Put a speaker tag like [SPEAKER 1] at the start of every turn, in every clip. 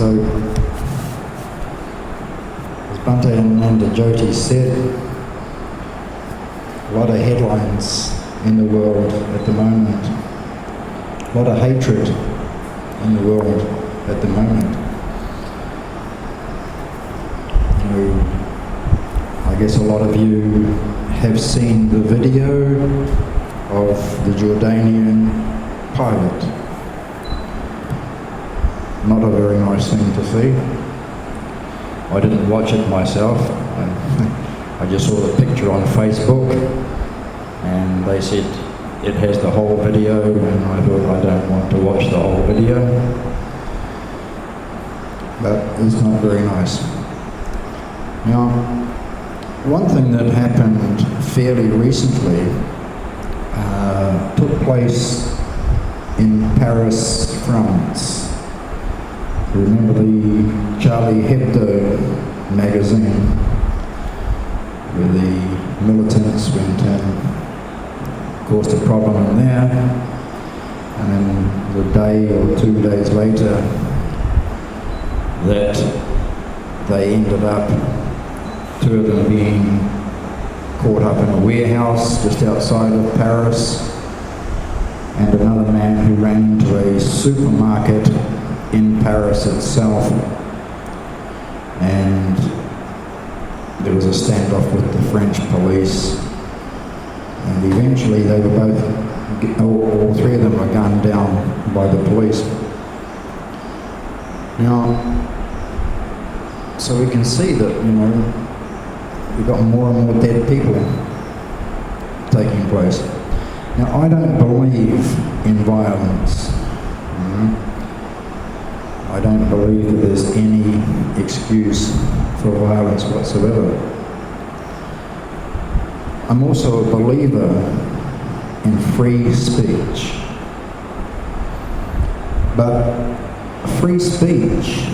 [SPEAKER 1] So, as Bhante Ananda Jyoti said, a lot of headlines in the world at the moment, a lot of hatred in the world at the moment. I guess a lot of you have seen the video of the Jordanian pilot. Not a very nice thing to see. I didn't watch it myself. I just saw the picture on Facebook and they said it has the whole video, and I thought I don't want to watch the whole video. But it's not very nice. Now, one thing that happened fairly recently took place in Paris, France. Remember the Charlie Hebdo magazine where the militants went in, caused a problem in there, and then the day or 2 days later that they ended up, 2 of them being caught up in a warehouse just outside of Paris, and another man who ran into a supermarket in Paris itself, and there was a standoff with the French police, and eventually they were both, all 3 of them were gunned down by the police. Now, so we can see that, we've got more and more dead people taking place. Now, I don't believe in violence. I don't believe that there's any excuse for violence whatsoever. I'm also a believer in free speech. But free speech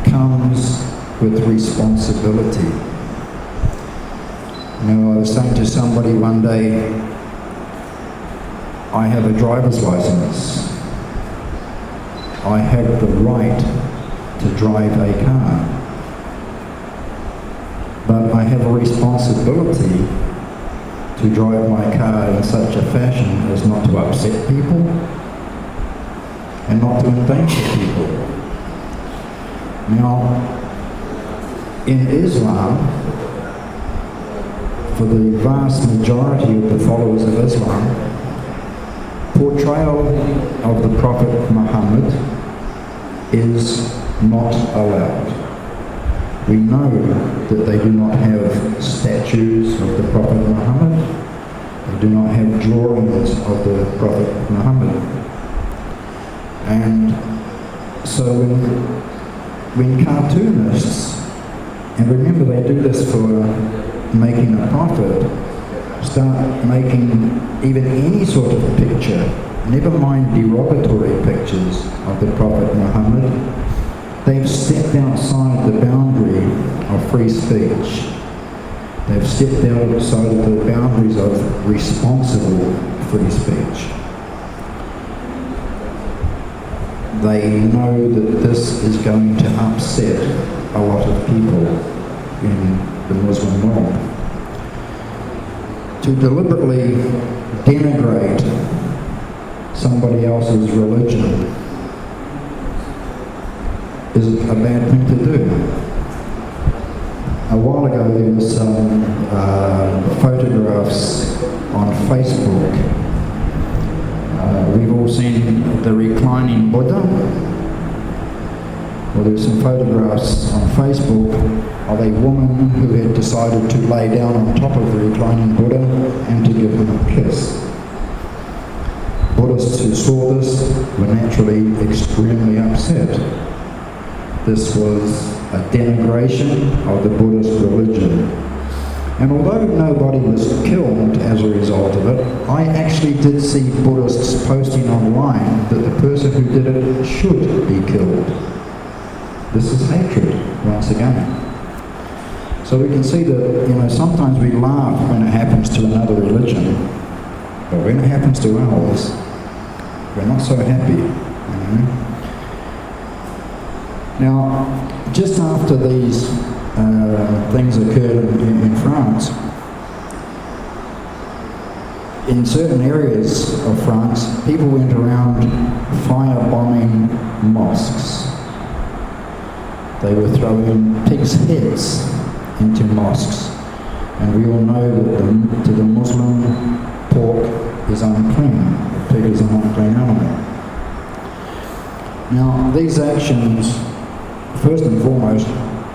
[SPEAKER 1] comes with responsibility. I was saying to somebody one day, I have a driver's license. I have the right to drive a car. But I have a responsibility to drive my car in such a fashion as not to upset people and not to endanger people. Now, in Islam, for the vast majority of the followers of Islam, portrayal of the Prophet Muhammad is not allowed. We know that they do not have statues of the Prophet Muhammad. They do not have drawings of the Prophet Muhammad. And so when cartoonists, and remember they do this for making a profit, start making even any sort of picture, never mind derogatory pictures of the Prophet Muhammad, they've stepped outside the boundary of free speech. They've stepped outside of the boundaries of responsible free speech. They know that this is going to upset a lot of people in the Muslim world. To deliberately denigrate somebody else's religion is a bad thing to do. A while ago there was some photographs on Facebook. We've all seen the reclining Buddha. Well, there's some photographs on Facebook of a woman who had decided to lay down on top of the reclining Buddha and to give him a kiss. Buddhists who saw this were naturally extremely upset. This was a denigration of the Buddhist religion. And although nobody was killed as a result of it, I actually did see Buddhists posting online that the person who did it should be killed. This is hatred, once again. So we can see that, sometimes we laugh when it happens to another religion, but when it happens to ours, we're not so happy. Now, just after these things occurred in France, in certain areas of France, people went around firebombing mosques. They were throwing pigs' heads into mosques. And we all know that to the Muslim, pork is unclean. The pig is an unclean animal. Now, these actions, first and foremost,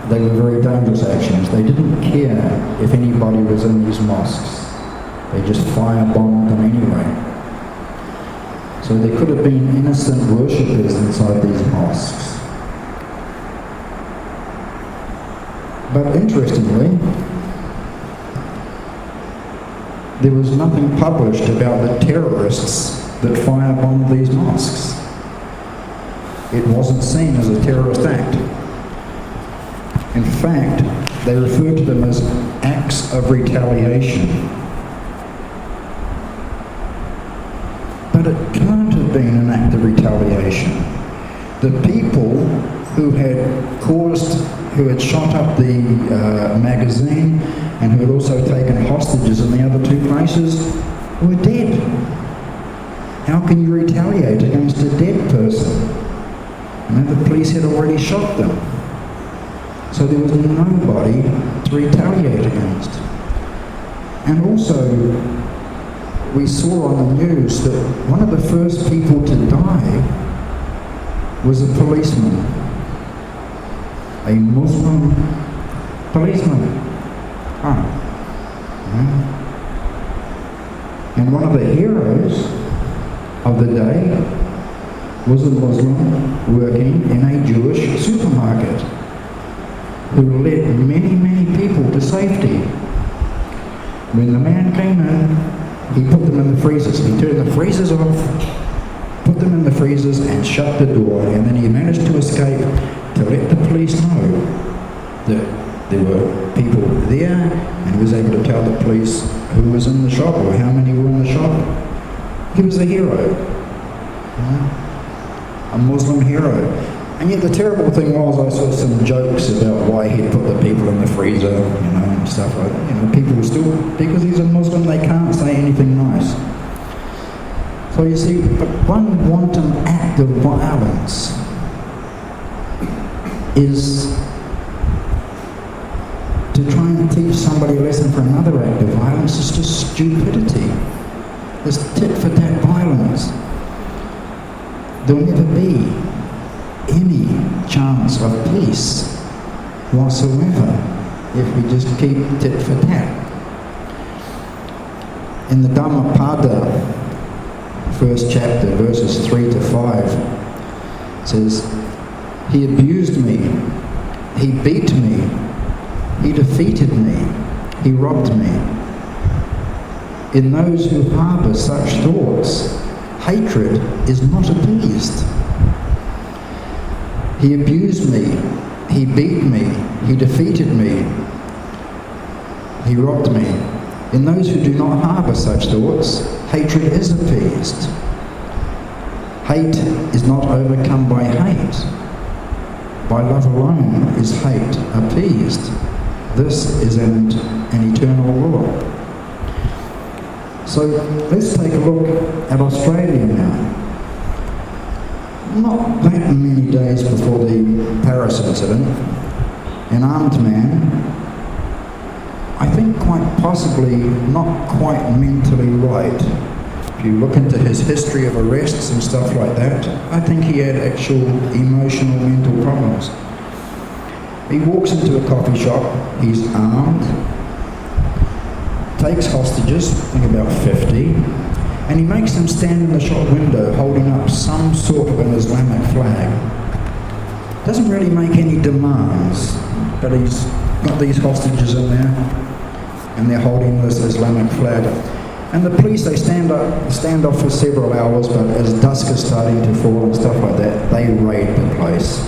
[SPEAKER 1] they were very dangerous actions. They didn't care if anybody was in these mosques. They just firebombed them anyway. So there could have been innocent worshippers inside these mosques. But interestingly, there was nothing published about the terrorists that firebombed these mosques. It wasn't seen as a terrorist act. In fact, they referred to them as acts of retaliation. But it can't have been an act of retaliation. The people who had shot up the magazine and who had also taken hostages in the other two places were dead. How can you retaliate against a dead person? And the police had already shot them. So there was nobody to retaliate against. And also, we saw on the news that one of the first people to die was a policeman. A Muslim policeman. And one of the heroes of the day was a Muslim working in a Jewish supermarket who led many, many people to safety. When the man came in, he put them in the freezers. He turned the freezers off, put them in the freezers and shut the door, and then he managed to escape to let the police know that there were people there, and he was able to tell the police who was in the shop or how many were in the shop. He was a hero, a Muslim hero. And yet the terrible thing was, I saw some jokes about why he'd put the people in the freezer, and stuff like that. People still, because he's a Muslim, they can't say anything nice. So you see, but one wanton act of violence is to try and teach somebody a lesson for another act of violence is just stupidity. This tit-for-tat violence. There'll never be any chance of peace whatsoever if we just keep tit-for-tat. In the Dhamma first chapter, verses 3 to 5, it says, "He abused me, he beat me, he defeated me, he robbed me. In those who harbour such thoughts, hatred is not appeased. He abused me, he beat me, he defeated me, he robbed me. In those who do not harbour such thoughts, hatred is appeased. Hate is not overcome by hate. By love alone is hate appeased. This is an eternal law." So let's take a look at Australia now. Not that many days before the Paris incident, an armed man, I think quite possibly not quite mentally right. If you look into his history of arrests and stuff like that, I think he had actual emotional mental problems. He walks into a coffee shop, he's armed, takes hostages, I think about 50, and he makes them stand in the shop window holding up some sort of an Islamic flag. Doesn't really make any demands, but he's got these hostages in there, and they're holding this Islamic flag. And the police, they stand off for several hours, but as dusk is starting to fall and stuff like that, they raid the place.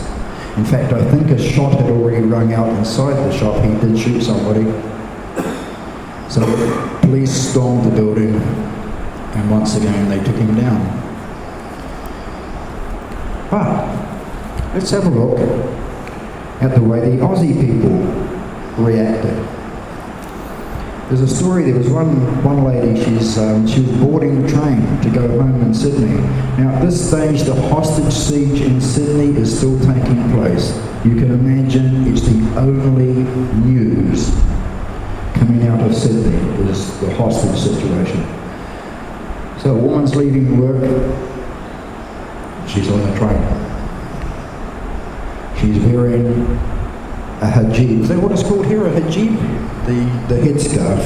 [SPEAKER 1] In fact, I think a shot had already rung out inside the shop. He did shoot somebody. So the police stormed the building, and once again they took him down. But let's have a look at the way the Aussie people reacted. There's a story, there was one lady, she was boarding the train to go home in Sydney. Now at this stage the hostage siege in Sydney is still taking place. You can imagine it's the only news coming out of Sydney is the hostage situation. So a woman's leaving work, she's on the train. She's wearing a hijab. Is that what it's called here, a hijab? The headscarf.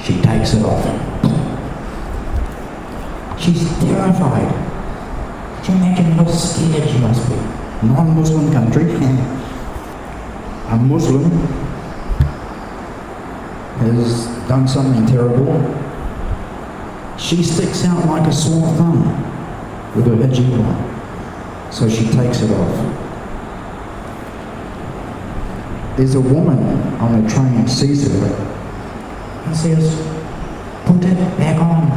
[SPEAKER 1] She takes it off. She's terrified. Can you imagine how scared she must be? Non-Muslim country. A Muslim has done something terrible. She sticks out like a sore thumb with her hijab on. So she takes it off. There's a woman on the train, sees her and says, "Put it back on.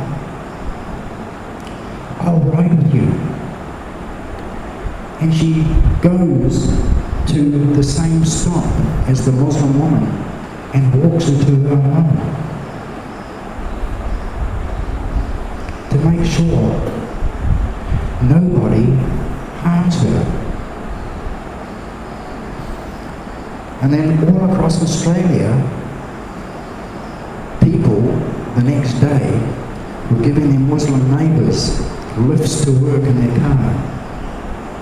[SPEAKER 1] I'll ride with you." And she goes to the same stop as the Muslim woman and walks her to her home to make sure nobody harms her. And then all across Australia, people the next day were giving their Muslim neighbours lifts to work in their car,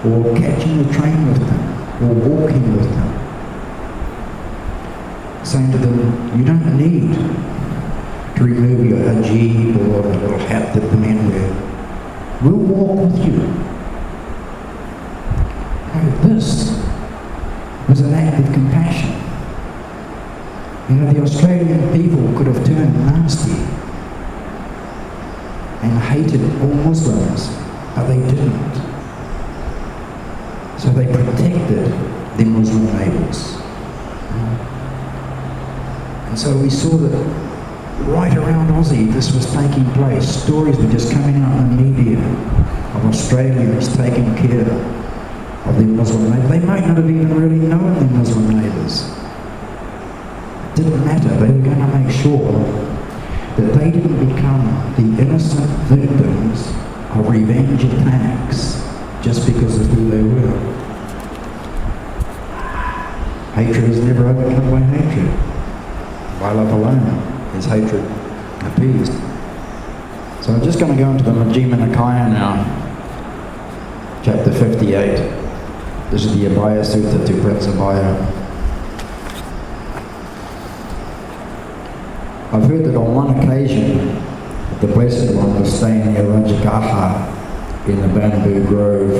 [SPEAKER 1] or catching the train with them, or walking with them, saying to them, you don't need to remove your hijab or the little hat that the men wear. We'll walk with you. Oh, this was an act of compassion. You know, the Australian people could have turned nasty and hated all Muslims, but they didn't. So they protected their Muslim neighbours. And so we saw that right around Aussie this was taking place. Stories were just coming out in the media of Australians taking care of their Muslim neighbours. They might not have even really known their Muslim neighbours. It didn't matter. They were going to make sure that they didn't become the innocent victims of revenge attacks just because of who they were. Hatred is never overcome by hatred. By love alone is hatred appeased. So I'm just going to go into the Majjhima Nikaya now, chapter 58. This is the Abhaya Sutta to Prince Abhaya. I've heard that on one occasion, the Blessed One was staying near Rajagaha in the bamboo grove,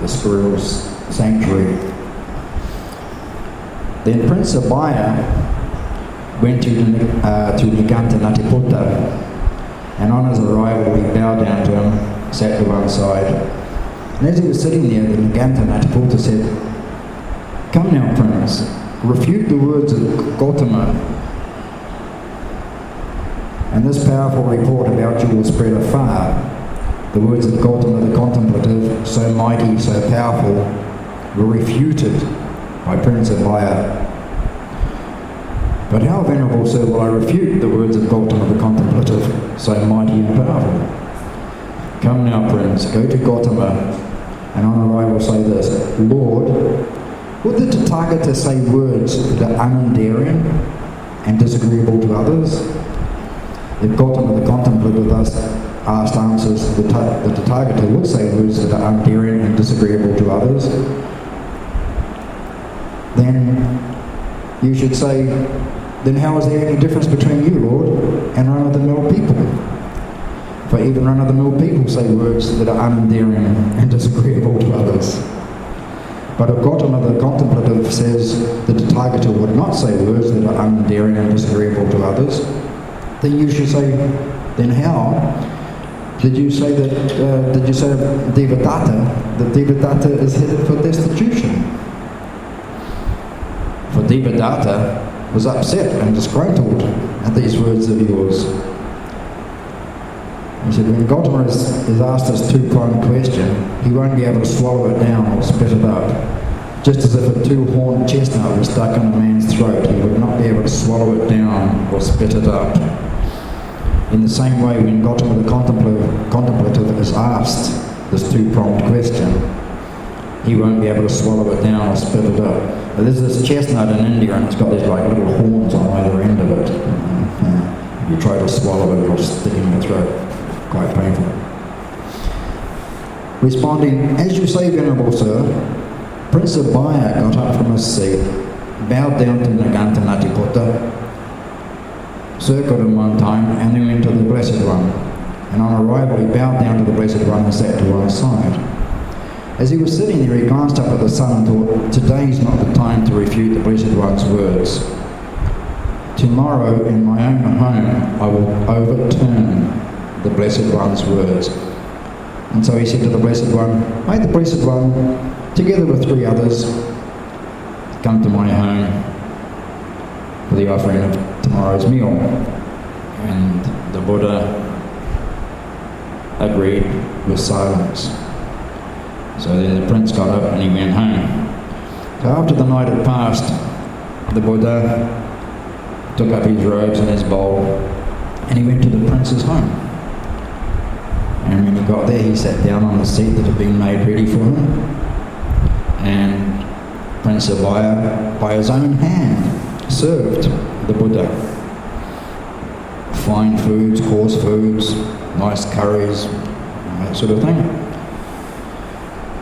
[SPEAKER 1] the squirrel's sanctuary. Then Prince Abhaya went to Niganta Natiputta, and on his arrival he bowed down to him, sat to one side. And as he was sitting there, the Niganta Natiputta said, "Come now, Prince, refute the words of Gautama, and this powerful report about you will spread afar. The words of Gautama the Contemplative, so mighty, so powerful, were refuted by Prince Abhaya. But how, Venerable Sir, will I refute the words of Gautama the Contemplative, so mighty and powerful? Come now, Prince, go to Gautama, and on arrival say this, Lord, would the Tathagata say words that are unendearing and disagreeable to others? If Gautama the Contemplative thus asked answers, the Tathagata would say words that are unendearing and disagreeable to others. Then you should say, then how is there any difference between you, Lord, and run-of-the-mill people? For even run-of-the-mill people say words that are unendearing and disagreeable to others. But if Gautama the Contemplative says the Tathagata would not say words that are unendearing and disagreeable to others, then you should say, then how did you say that, Devadatta is headed for destitution? For Devadatta was upset and disgruntled at these words of yours. He said, when Gautama is asked this two-pronged question, he won't be able to swallow it down or spit it up. Just as if a two-horned chestnut was stuck in a man's throat, he would not be able to swallow it down or spit it up. In the same way, when Gautama the contemplative is asked this two-pronged question, he won't be able to swallow it down or spit it up. But there's this chestnut in India, and it's got these like little horns on either end of it. If you try to swallow it, it'll stick in your throat. Quite painful. Responding, as you say, Venerable Sir, Prince Abhaya got up from his seat, bowed down to Naganta Natiputta, circled him one time, and then went to the Blessed One. And on arrival, he bowed down to the Blessed One and sat to one side. As he was sitting there, he glanced up at the sun and thought, today is not the time to refute the Blessed One's words. Tomorrow, in my own home, I will overturn the Blessed One's words. And so he said to the Blessed One, may the Blessed One, together with 3 others, come to my home for the offering of tomorrow's meal. And the Buddha agreed with silence. So then the prince got up and he went home. So after the night had passed, the Buddha took up his robes and his bowl and he went to the prince's home. And when he got there, he sat down on the seat that had been made ready for him. And Prince Abhaya, by his own hand, served the Buddha fine foods, coarse foods, nice curries, that sort of thing.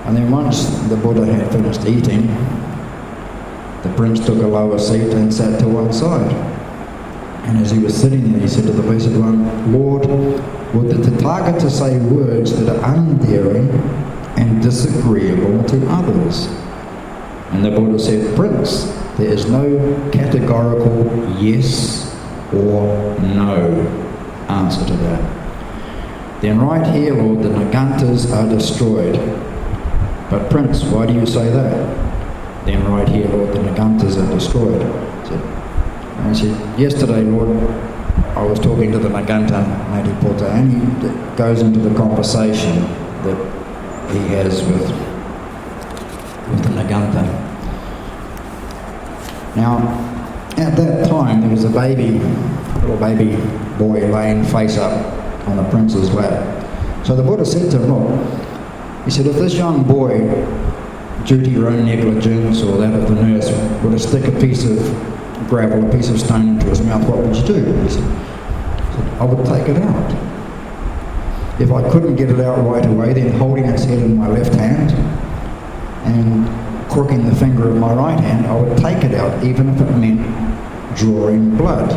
[SPEAKER 1] And then once the Buddha had finished eating, the prince took a lower seat and sat to one side. And as he was sitting there, he said to the Blessed One, Lord, would the Tathagata say words that are unendearing and disagreeable to others? And the Buddha said, Prince, there is no categorical yes or no answer to that. Then right here, Lord, the Nagantas are destroyed. But Prince, why do you say that? Then right here, Lord, the Nagantas are destroyed. I said, yesterday, Lord, I was talking to the Naganta Natiputta, and he goes into the conversation that he has with the Naganta. Now, at that time, there was a little baby boy laying face up on the prince's lap. So the Buddha said to him, look, he said, if this young boy, due to your own negligence or that of the nurse, were to stick a piece of gravel, a piece of stone into his mouth, what would you do? He said, I would take it out. If I couldn't get it out right away, then holding its head in my left hand and crooking the finger of my right hand, I would take it out, even if it meant drawing blood.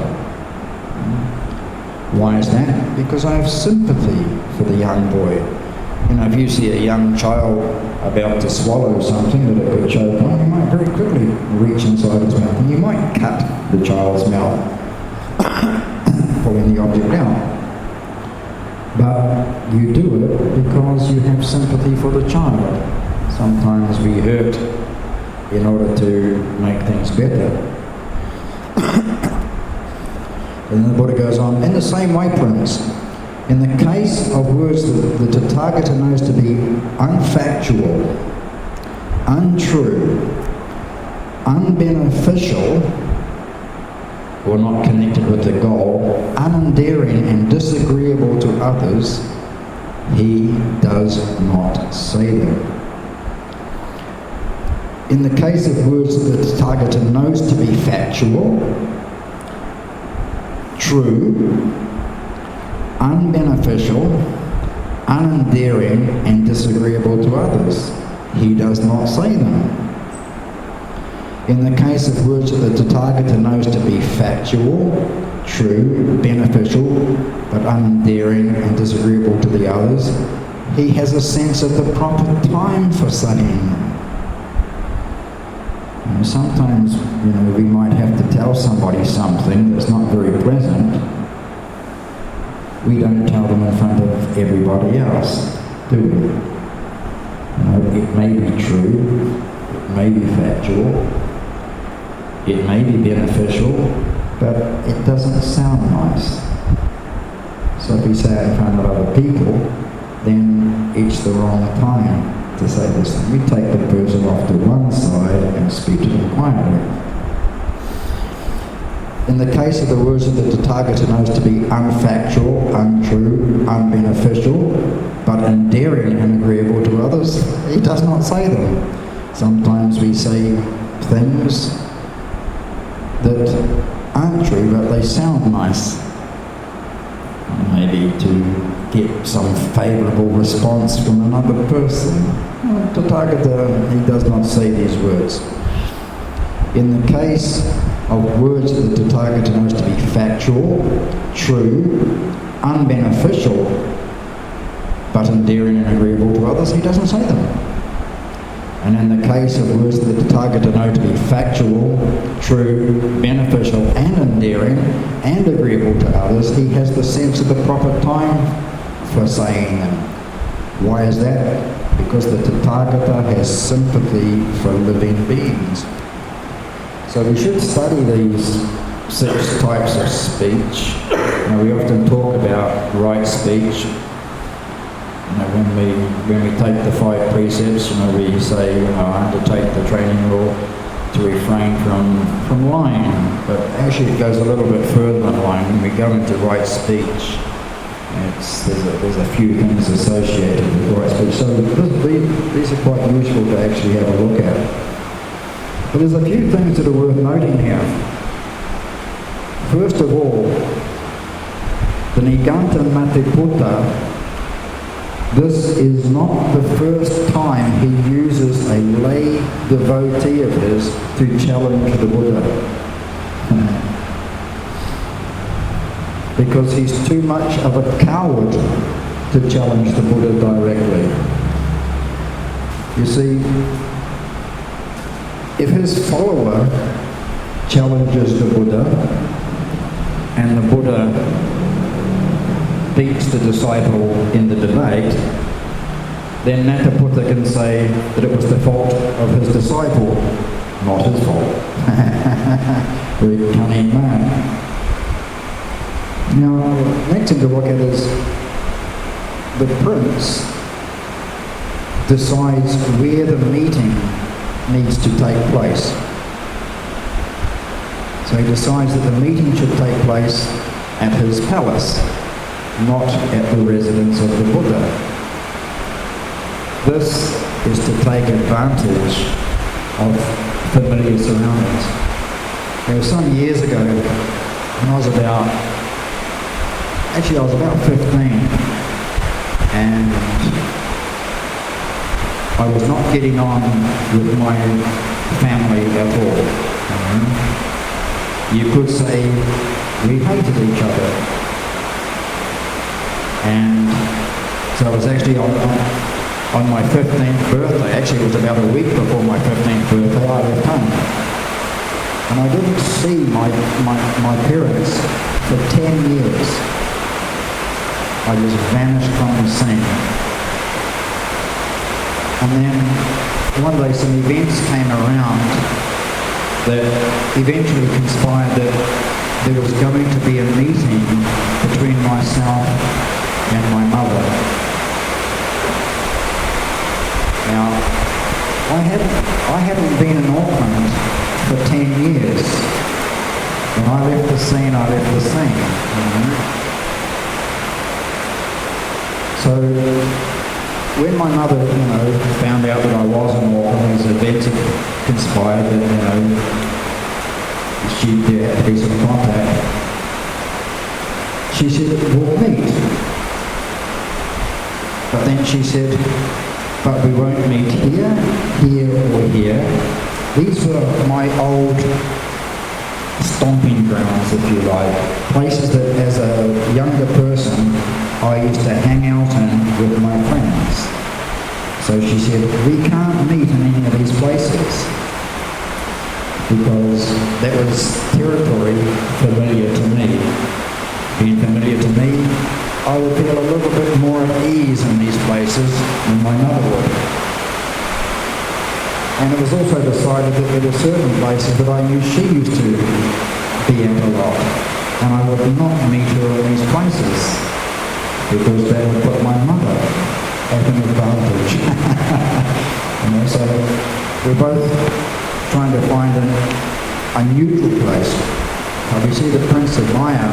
[SPEAKER 1] Why is that? Because I have sympathy for the young boy. You know, if you see a young child about to swallow something that it could choke on, you might very quickly reach inside his mouth and you might cut the child's mouth, pulling the object out. But you do it because you have sympathy for the child. Sometimes we hurt in order to make things better. And then the Buddha goes on, in the same way, Prince, in the case of words that the Tathagata knows to be unfactual, untrue, unbeneficial, or not connected with the goal, unendearing and disagreeable to others, he does not say them. In the case of words that the Tathagata knows to be factual, true, unbeneficial, unendearing and disagreeable to others, he does not say them. In the case of words that the Tathagata knows to be factual, true, beneficial, but unendearing and disagreeable to the others, he has a sense of the proper time for saying them. And sometimes, we might have to tell somebody something that's not very pleasant. We don't tell them in front of everybody else, do we? It may be true, it may be factual, it may be beneficial, but it doesn't sound nice. So if we say it in front of other people, then it's the wrong time to say this. We take the person off to one side and speak to them quietly. In the case of the words that the Tathagata knows to be unfactual, untrue, unbeneficial, but endearing and agreeable to others, he does not say them. Sometimes we say things that aren't true, but they sound nice. Maybe to get some favourable response from another person. The Tathagata, he does not say these words. In the case of words that the Tathagata knows to be factual, true, unbeneficial, but endearing and agreeable to others, he doesn't say them. And in the case of words that the Tathagata know to be factual, true, beneficial, and endearing, and agreeable to others, he has the sense of the proper time for saying them. Why is that? Because the Tathagata has sympathy for living beings. So we should study these 6 types of speech. We often talk about right speech. When we take the 5 precepts, we say, undertake the training rule to refrain from lying. But actually it goes a little bit further than lying. When we go into right speech, there's a few things associated with right speech. So these are quite useful to actually have a look at. But there's a few things that are worth noting here. First of all, the Niganta Matiputta, this is not the first time he uses a lay devotee of his to challenge the Buddha. Because he's too much of a coward to challenge the Buddha directly. You see, if his follower challenges the Buddha and the Buddha beats the disciple in the debate, then Nataputta can say that it was the fault of his disciple, not his fault. Very cunning man. Now, next thing to look at is the prince decides where the meeting needs to take place. So he decides that the meeting should take place at his palace, not at the residence of the Buddha. This is to take advantage of familiar surroundings. Some years ago, when I was about 15, and I was not getting on with my family at all. You could say we hated each other. And so I was actually on my 15th birthday, actually it was about a week before my 15th birthday, I left home. And I didn't see my parents for 10 years. I just vanished from the scene. And then one day some events came around that eventually conspired that there was going to be a meeting between myself and my mother. Now, I hadn't been in Auckland for 10 years. When I left the scene, I left the scene. So when my mother, found out that I was in Auckland, these events had conspired that, there had to be some contact, she said, we'll meet. But then she said, but we won't meet here, or here. These were my old stomping grounds, if you like. Places that as a younger person I used to hang out in with my friends. So she said, we can't meet in any of these places because that was territory familiar to me. Being familiar to me, I would feel a little bit more at ease in these places than my mother would. And it was also decided that there were certain places that I knew she used to be at a lot, and I would not meet her in these places because that would put my mother at an advantage. So we're both trying to find a neutral place. We see that Prince of Maya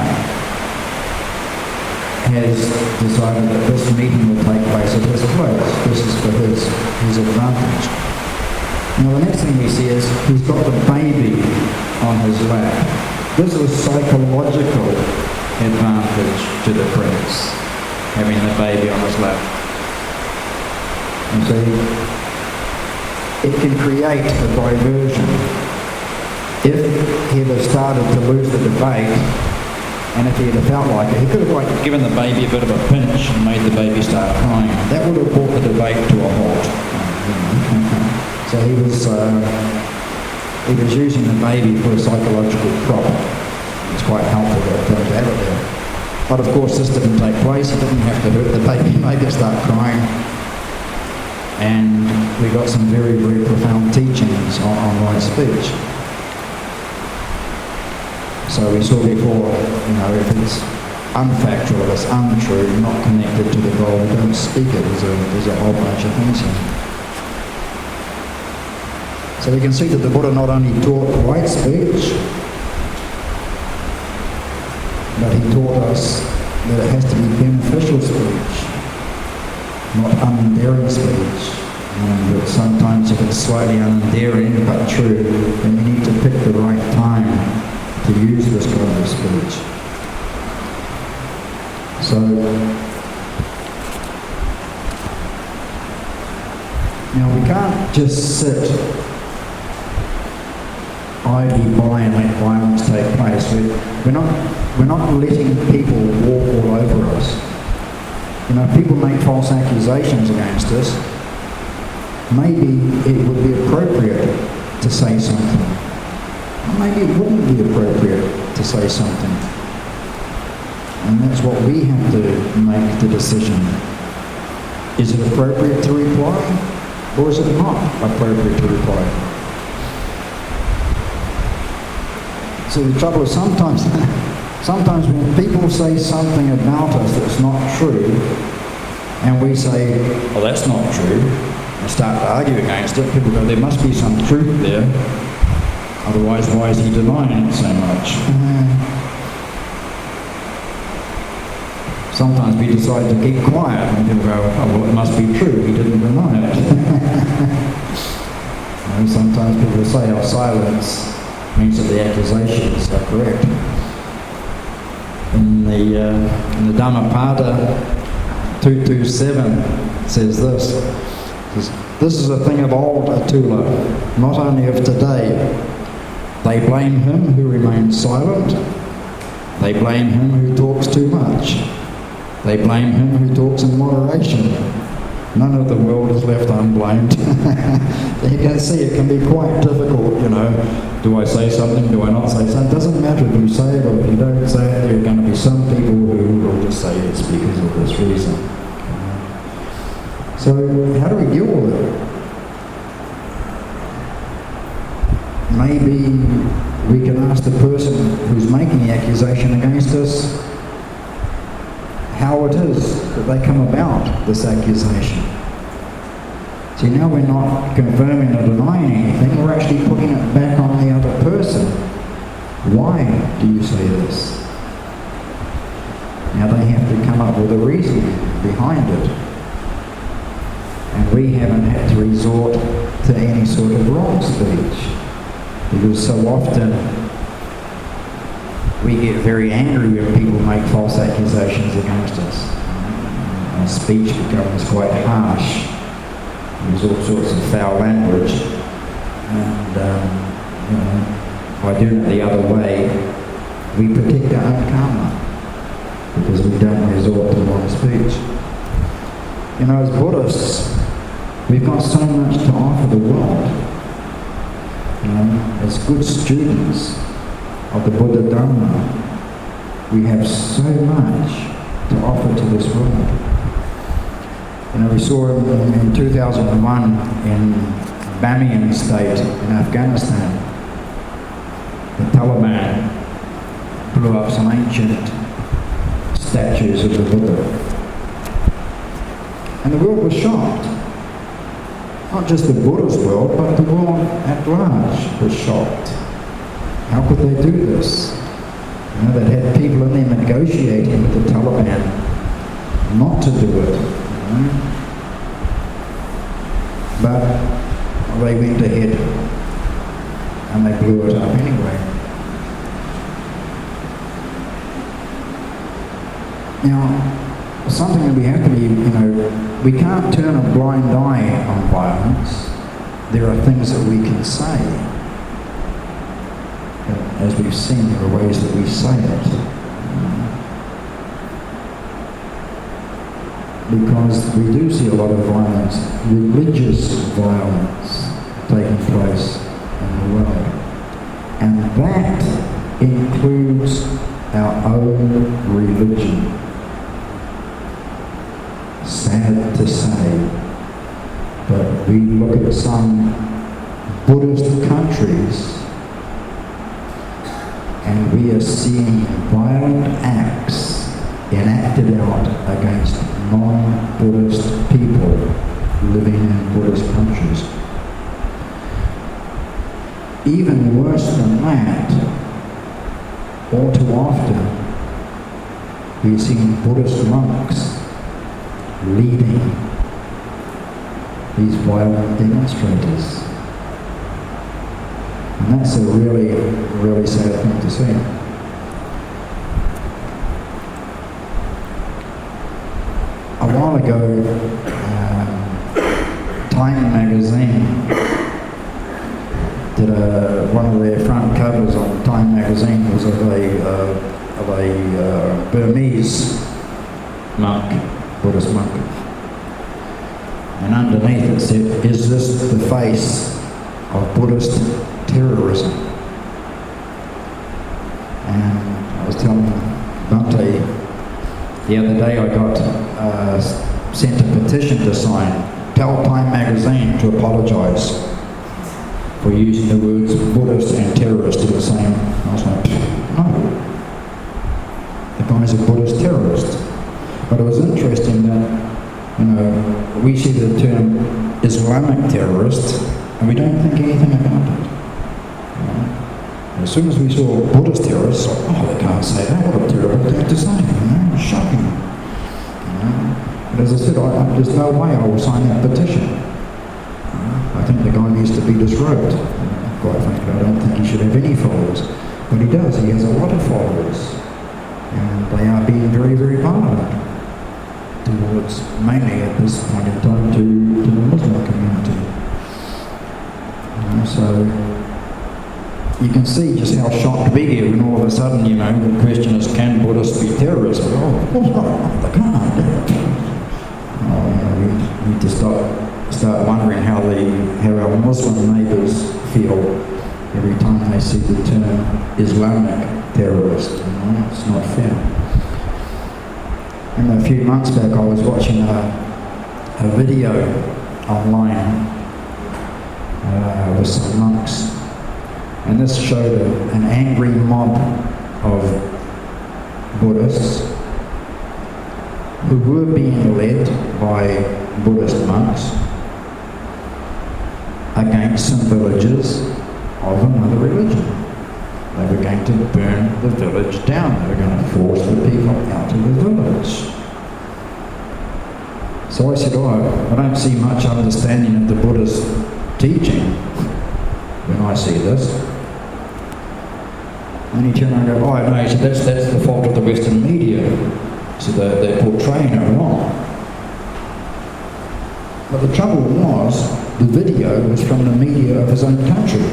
[SPEAKER 1] has decided that this meeting will take place at his place. This is for his advantage. Now the next thing we see is he's got the baby on his lap. This is psychological advantage to the prince, having the baby on his lap. You see, it can create a diversion. If he'd have started to lose the debate, and if he'd have felt like it, he could have given the baby a bit of a pinch and made the baby start crying. That would have brought the debate to a halt. So he was using the baby for a psychological prop. It's quite helpful to have it there. But of course this didn't take place. He didn't have to hurt the baby, make it start crying. And we got some very, very profound teachings on right speech. So we saw before, if it's unfactual, if it's untrue, not connected to the goal, don't speak it. There's a whole bunch of things here. So we can see that the Buddha not only taught right speech, but he taught us that it has to be beneficial speech, not unendearing speech. And that sometimes if it's slightly unendearing but true, then we need to pick the right time to use this kind of speech. So, we can't just sit idly by and let violence take place. We're not letting people walk all over us. If people make false accusations against us, maybe it would be appropriate to say something. Or maybe it wouldn't be appropriate to say something. And that's what we have to make the decision. Is it appropriate to reply, or is it not appropriate to reply? So the trouble is sometimes when people say something about us that's not true, and we say, well, that's not true, and start to argue against it, people go, there must be some truth there, otherwise why is he denying it so much? Sometimes we decide to keep quiet, and people go, oh, well, it must be true, he didn't deny it. And sometimes people say our silence means that the accusations are correct. In the Dhammapada 227 says this. This is a thing of old Atula, not only of today. They blame him who remains silent. They blame him who talks too much. They blame him who talks in moderation. None of the world is left unblamed. You can see it can be quite difficult, Do I say something? Do I not say something? It doesn't matter if you say it or if you don't say it. There are going to be some people who will just say it's because of this reason. So how do we deal with it? Maybe we can ask the person who's making the accusation against us how it is that they come about this accusation. See, now we're not confirming or denying anything, we're actually putting it back on the other person. Why do you say this? Now they have to come up with a reason behind it. And we haven't had to resort to any sort of wrong speech. Because so often we get very angry when people make false accusations against us. Our speech becomes quite harsh. There's all sorts of foul language. And by doing it the other way, we protect our own karma. Because we don't resort to wrong speech. As Buddhists, we've got so much to offer the world. As good students of the Buddha Dhamma, we have so much to offer to this world. We saw in 2001 in Bamiyan state in Afghanistan, the Taliban blew up some ancient statues of the Buddha. And the world was shocked. Not just the Buddhist world, but the world at large was shocked. How could they do this? You know, they'd had people in there negotiating with the Taliban not to do it. You know? But they went ahead and they blew it up anyway. Now, something that we have to be, we can't turn a blind eye on violence. There are things that we can say. And as we've seen, there are ways that we say it. Because we do see a lot of violence, religious violence, taking place in the world. And that includes our own religion. Sad to say, but we look at some Buddhist countries and we are seeing violent acts enacted out against non-Buddhist people living in Buddhist countries. Even worse than that, all too often, we're seeing Buddhist monks leading these violent demonstrators. And that's a really, really sad thing to see. A while ago, Time magazine did one of their front covers on Time magazine was of a Burmese monk, Buddhist monk. And underneath it said, "Is this the face of Buddhist terrorism?" And I was telling Bhante the other day I got sent a petition to sign. Tell Time magazine to apologise for using the words Buddhist and terrorist in the same. I was like, no. The guy's a Buddhist terrorist. But it was interesting that, we see the term Islamic terrorist and we don't think anything about it. As soon as we saw Buddhist terrorists, they can't say that. What a terrible thing to say. Shocking. But as I said, there's no way I will sign that petition. I think the guy needs to be disrobed. Quite frankly, I don't think he should have any followers. But he does. He has a lot of followers. And they are being very, very violent towards, mainly at this point in time, to the Muslim community. So you can see just how shocked we get when all of a sudden, the question is, can Buddhists be terrorists? Well, of course not. They can't. We need to start wondering how our Muslim neighbours feel every time they see the term Islamic terrorist. It's not fair. And a few months back I was watching a video online with some monks, and this showed an angry mob of Buddhists who were being led by Buddhist monks against some villages of another religion. They were going to burn the village down. They were going to force the people out of the village. So I said, I don't see much understanding of the Buddhist teaching when I see this. And he turned around and go, no, he said, that's the fault of the Western media. So they're portraying it wrong. But the trouble was, the video was from the media of his own country.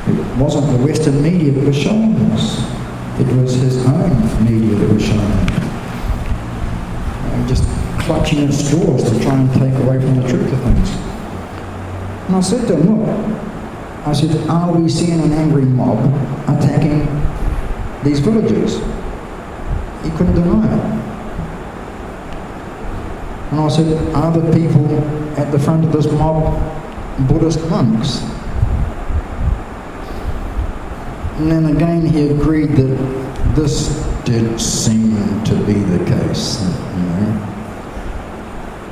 [SPEAKER 1] It wasn't the Western media that was showing this. It was his own media that was showing it. Just clutching at straws to try and take away from the truth of things. And I said to him, look, I said, are we seeing an angry mob attacking these villages? He couldn't deny it. And I said, are the people at the front of this mob Buddhist monks? And then again he agreed that this did seem to be the case, you know.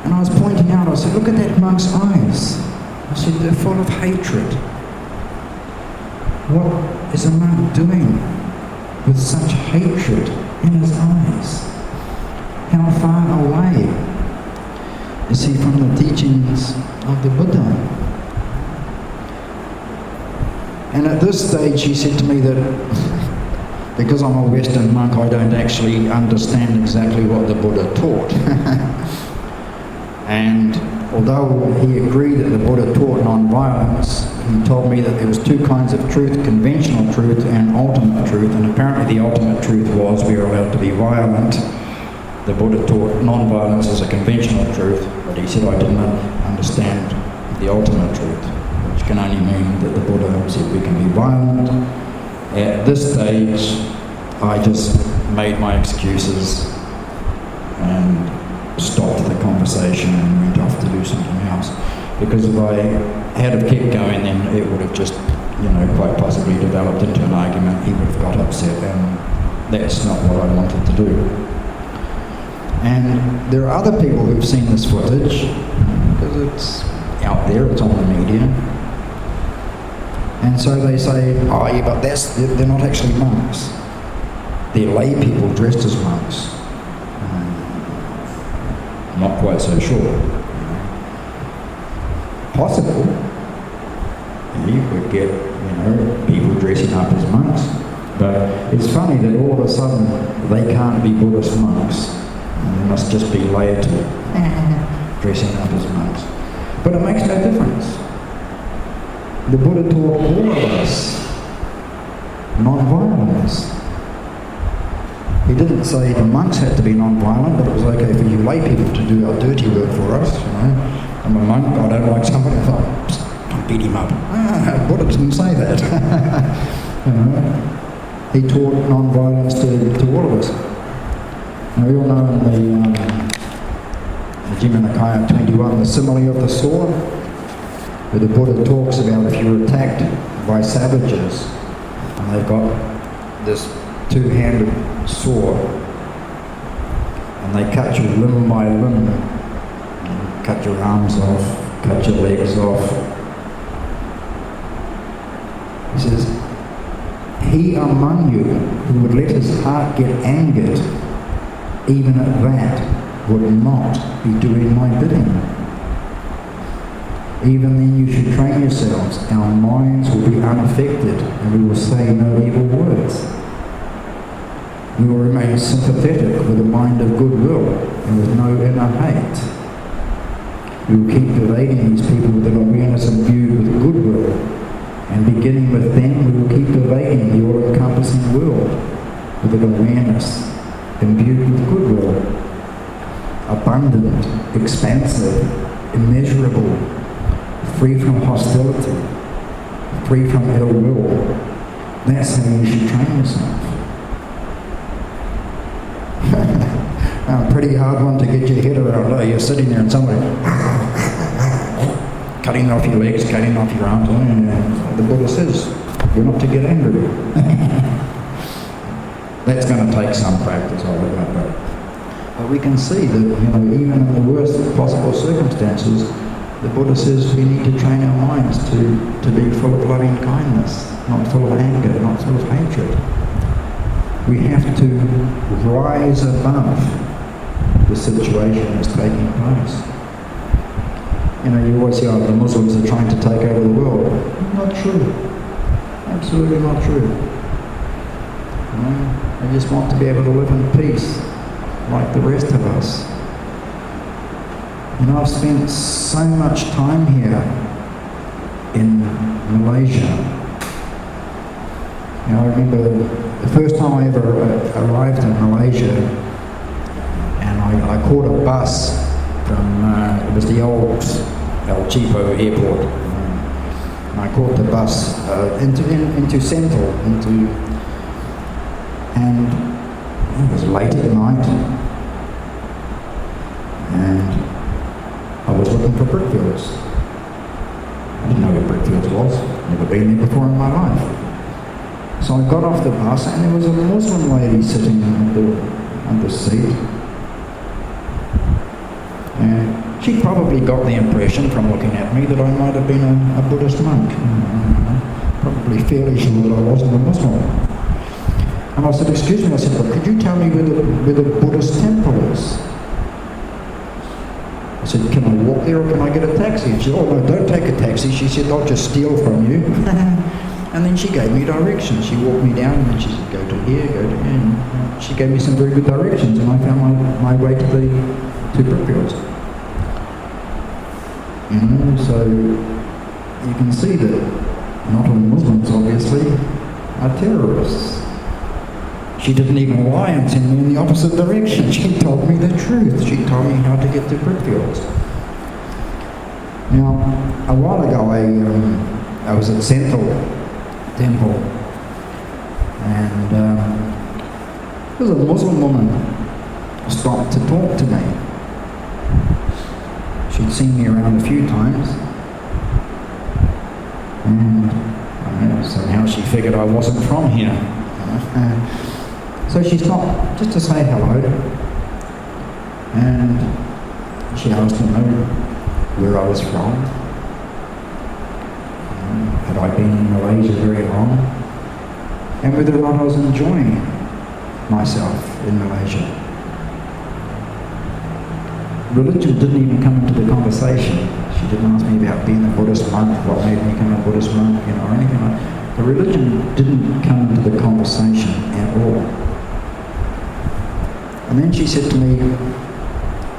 [SPEAKER 1] And I was pointing out, I said, look at that monk's eyes. I said, they're full of hatred. What is a monk doing with such hatred in his eyes? How far away is he from the teachings of the Buddha? And at this stage he said to me that because I'm a Western monk, I don't actually understand exactly what the Buddha taught. And although he agreed that the Buddha taught non-violence, he told me that there was two kinds of truth, conventional truth and ultimate truth, and apparently the ultimate truth was we are allowed to be violent. The Buddha taught non-violence as a conventional truth, but he said I didn't understand the ultimate truth, which can only mean that the Buddha said we can be violent. At this stage, I just made my excuses and stopped the conversation and went off to do something else. Because if I had have kept going, then it would have just, quite possibly developed into an argument. He would have got upset, and that's not what I wanted to do. And there are other people who've seen this footage, because it's out there, it's on the media. And so they say, oh yeah, but they're not actually monks. They're lay people dressed as monks. Not quite so sure. Possible. You could get, people dressing up as monks. But it's funny that all of a sudden they can't be Buddhist monks. They must just be laity dressing up as monks. But it makes no difference. The Buddha taught all of us non-violence. He didn't say the monks had to be non-violent, but it was okay for you lay people to do our dirty work for us. I'm a monk, I don't like somebody, I thought, don't beat him up. Buddha didn't say that. He taught non-violence to all of us. Now, we all know in the Jimma Nikaya 21, the simile of the sword, where the Buddha talks about if you're attacked by savages, and they've got this two-handed sword, and they cut you limb by limb, cut your arms off, cut your legs off. He says, he among you who would let his heart get angered, even at that, would not be doing my bidding. Even then you should train yourselves. Our minds will be unaffected, and we will say no evil words. We will remain sympathetic with a mind of goodwill and with no inner hate. We will keep pervading these people with an awareness imbued with goodwill, and beginning with them, we will keep pervading the all-encompassing world with an awareness imbued with goodwill, abundant, expansive, immeasurable, free from hostility, free from ill will. That's how you should train yourself. A pretty hard one to get your head around. You're sitting there and somebody cutting off your legs, cutting off your arms. The Buddha says, you're not to get angry. That's going to take some practice, I'll admit that. But we can see that, even in the worst possible circumstances, the Buddha says we need to train our minds to be full of loving kindness, not full of anger, not full of hatred. We have to rise above the situation that's taking place. You always hear the Muslims are trying to take over the world. Not true. Absolutely not true. They just want to be able to live in peace like the rest of us. I've spent so much time here in Malaysia. I remember the first time I ever arrived in Malaysia, and I caught a bus from, it was the old El Chipo airport. And I caught the bus into Central, and it was late at night, and I was looking for brickfields. I didn't know what brickfields was, never been there before in my life. So I got off the bus and there was a Muslim lady sitting on the seat. And she probably got the impression from looking at me that I might have been a Buddhist monk. Probably fairly sure that I wasn't a Muslim. And I said, excuse me, I said, well, could you tell me where the Buddhist temple is? I said, can I walk there or can I get a taxi? And she said, oh no, don't take a taxi. She said, I'll just steal from you. And then she gave me directions. She walked me down and then she said, go to here, go to here. And she gave me some very good directions and I found my way to Brickfields. You know, so you can see that not all Muslims obviously are terrorists. She didn't even lie and send me in the opposite direction. She told me the truth. She told me how to get to Brickfields. Now, a while ago I was at Central Temple and there was a Muslim woman stopped to talk to me. She'd seen me around a few times and I don't know, somehow she figured I wasn't from here. So she stopped just to say hello and she asked to know where I was from. Had I been in Malaysia very long? And whether or not I was enjoying myself in Malaysia. Religion didn't even come into the conversation. She didn't ask me about being a Buddhist monk, what made me become a Buddhist monk, you know, or anything like that. The religion didn't come into the conversation at all. And then she said to me,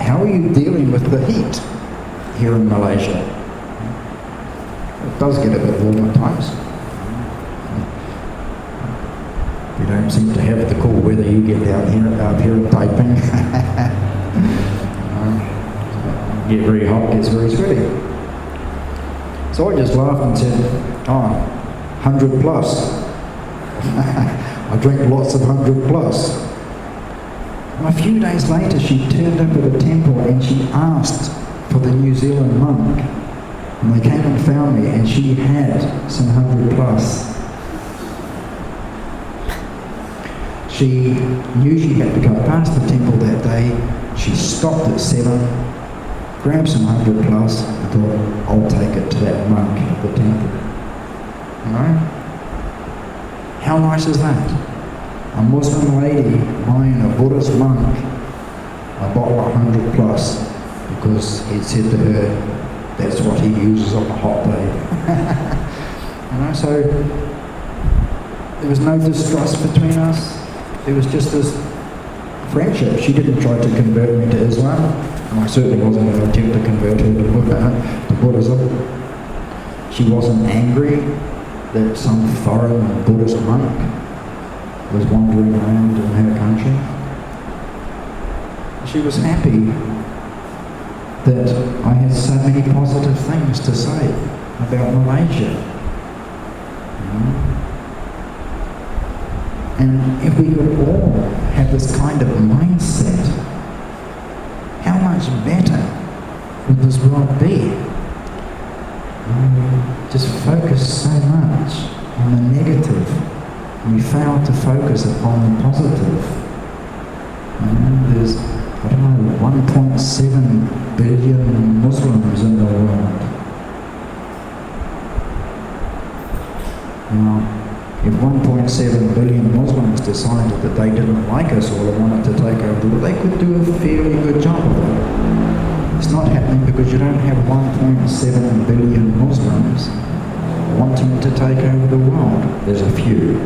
[SPEAKER 1] how are you dealing with the heat here in Malaysia? It does get a bit warm at times. We don't seem to have the cool weather you get out here in Taiping. Get very hot, gets very sweaty. So I just laughed and said, 100 plus. I drink lots of 100 plus. And a few days later she turned up at the temple and she asked for the New Zealand monk. And they came and found me and she had some 100 plus. She knew she had to go past the temple that day. She stopped at 7, grabbed some 100 plus and thought, I'll take it to that monk at the temple. You know? How nice is that? A Muslim lady buying a Buddhist monk a bottle of 100 plus because he said to her that's what he uses on a hot day. You know, so there was no distrust between us. There was just this friendship. She didn't try to convert me to Islam, and I certainly wasn't going to attempt to convert her to Buddhism. She wasn't angry that some foreign Buddhist monk was wandering around in her country. She was happy that I had so many positive things to say about Malaysia. And if we could all have this kind of mindset, how much better would this world be? We just focus so much on the negative. We fail to focus upon the positive. There's, 1.7 billion Muslims in the world. Now, if 1.7 billion Muslims decided that they didn't like us or wanted to take over the world, they could do a fairly good job of it. It's not happening because you don't have 1.7 billion Muslims wanting to take over the world. There's a few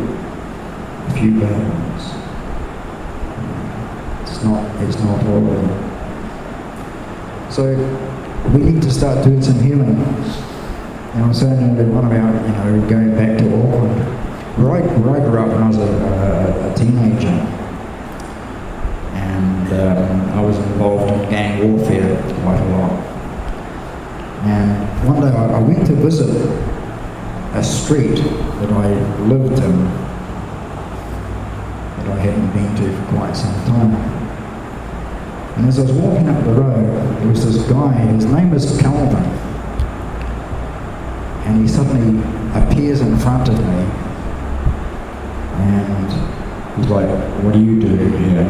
[SPEAKER 1] bad ones. It's not all of them. So we need to start doing some healing. And I was saying earlier on about going back to Auckland, where I grew up when I was a teenager, and I was involved in gang warfare quite a lot. And one day I went to visit a street that I lived in, that I hadn't been to for quite some time. And as I was walking up the road, there was this guy, his name was Calvin, and he suddenly appears in front of me, It's like, what do you do here?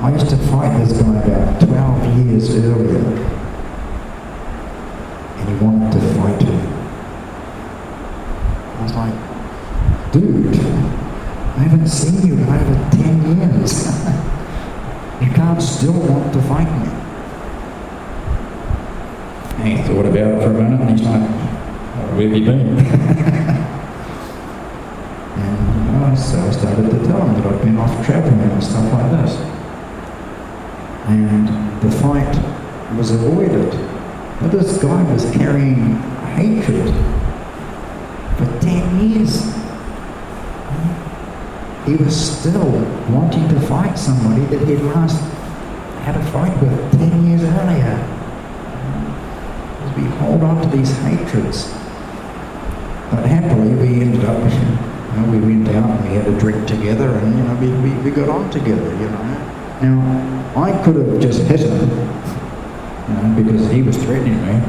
[SPEAKER 1] I used to fight this guy about 12 years earlier, and he wanted to fight me. I was like, dude, I haven't seen you in over 10 years. You can't still want to fight me. And he thought about it for a minute, and he's like, where have you been? And so I started to tell him that I'd been off travelling and stuff like this. And the fight was avoided. But this guy was carrying hatred for 10 years. He was still wanting to fight somebody that he'd last had a fight with 10 years earlier. As we hold on to these hatreds. But happily we ended up, we went out and we had a drink together, and we got on together, Now, I could have just hit him, because he was threatening me.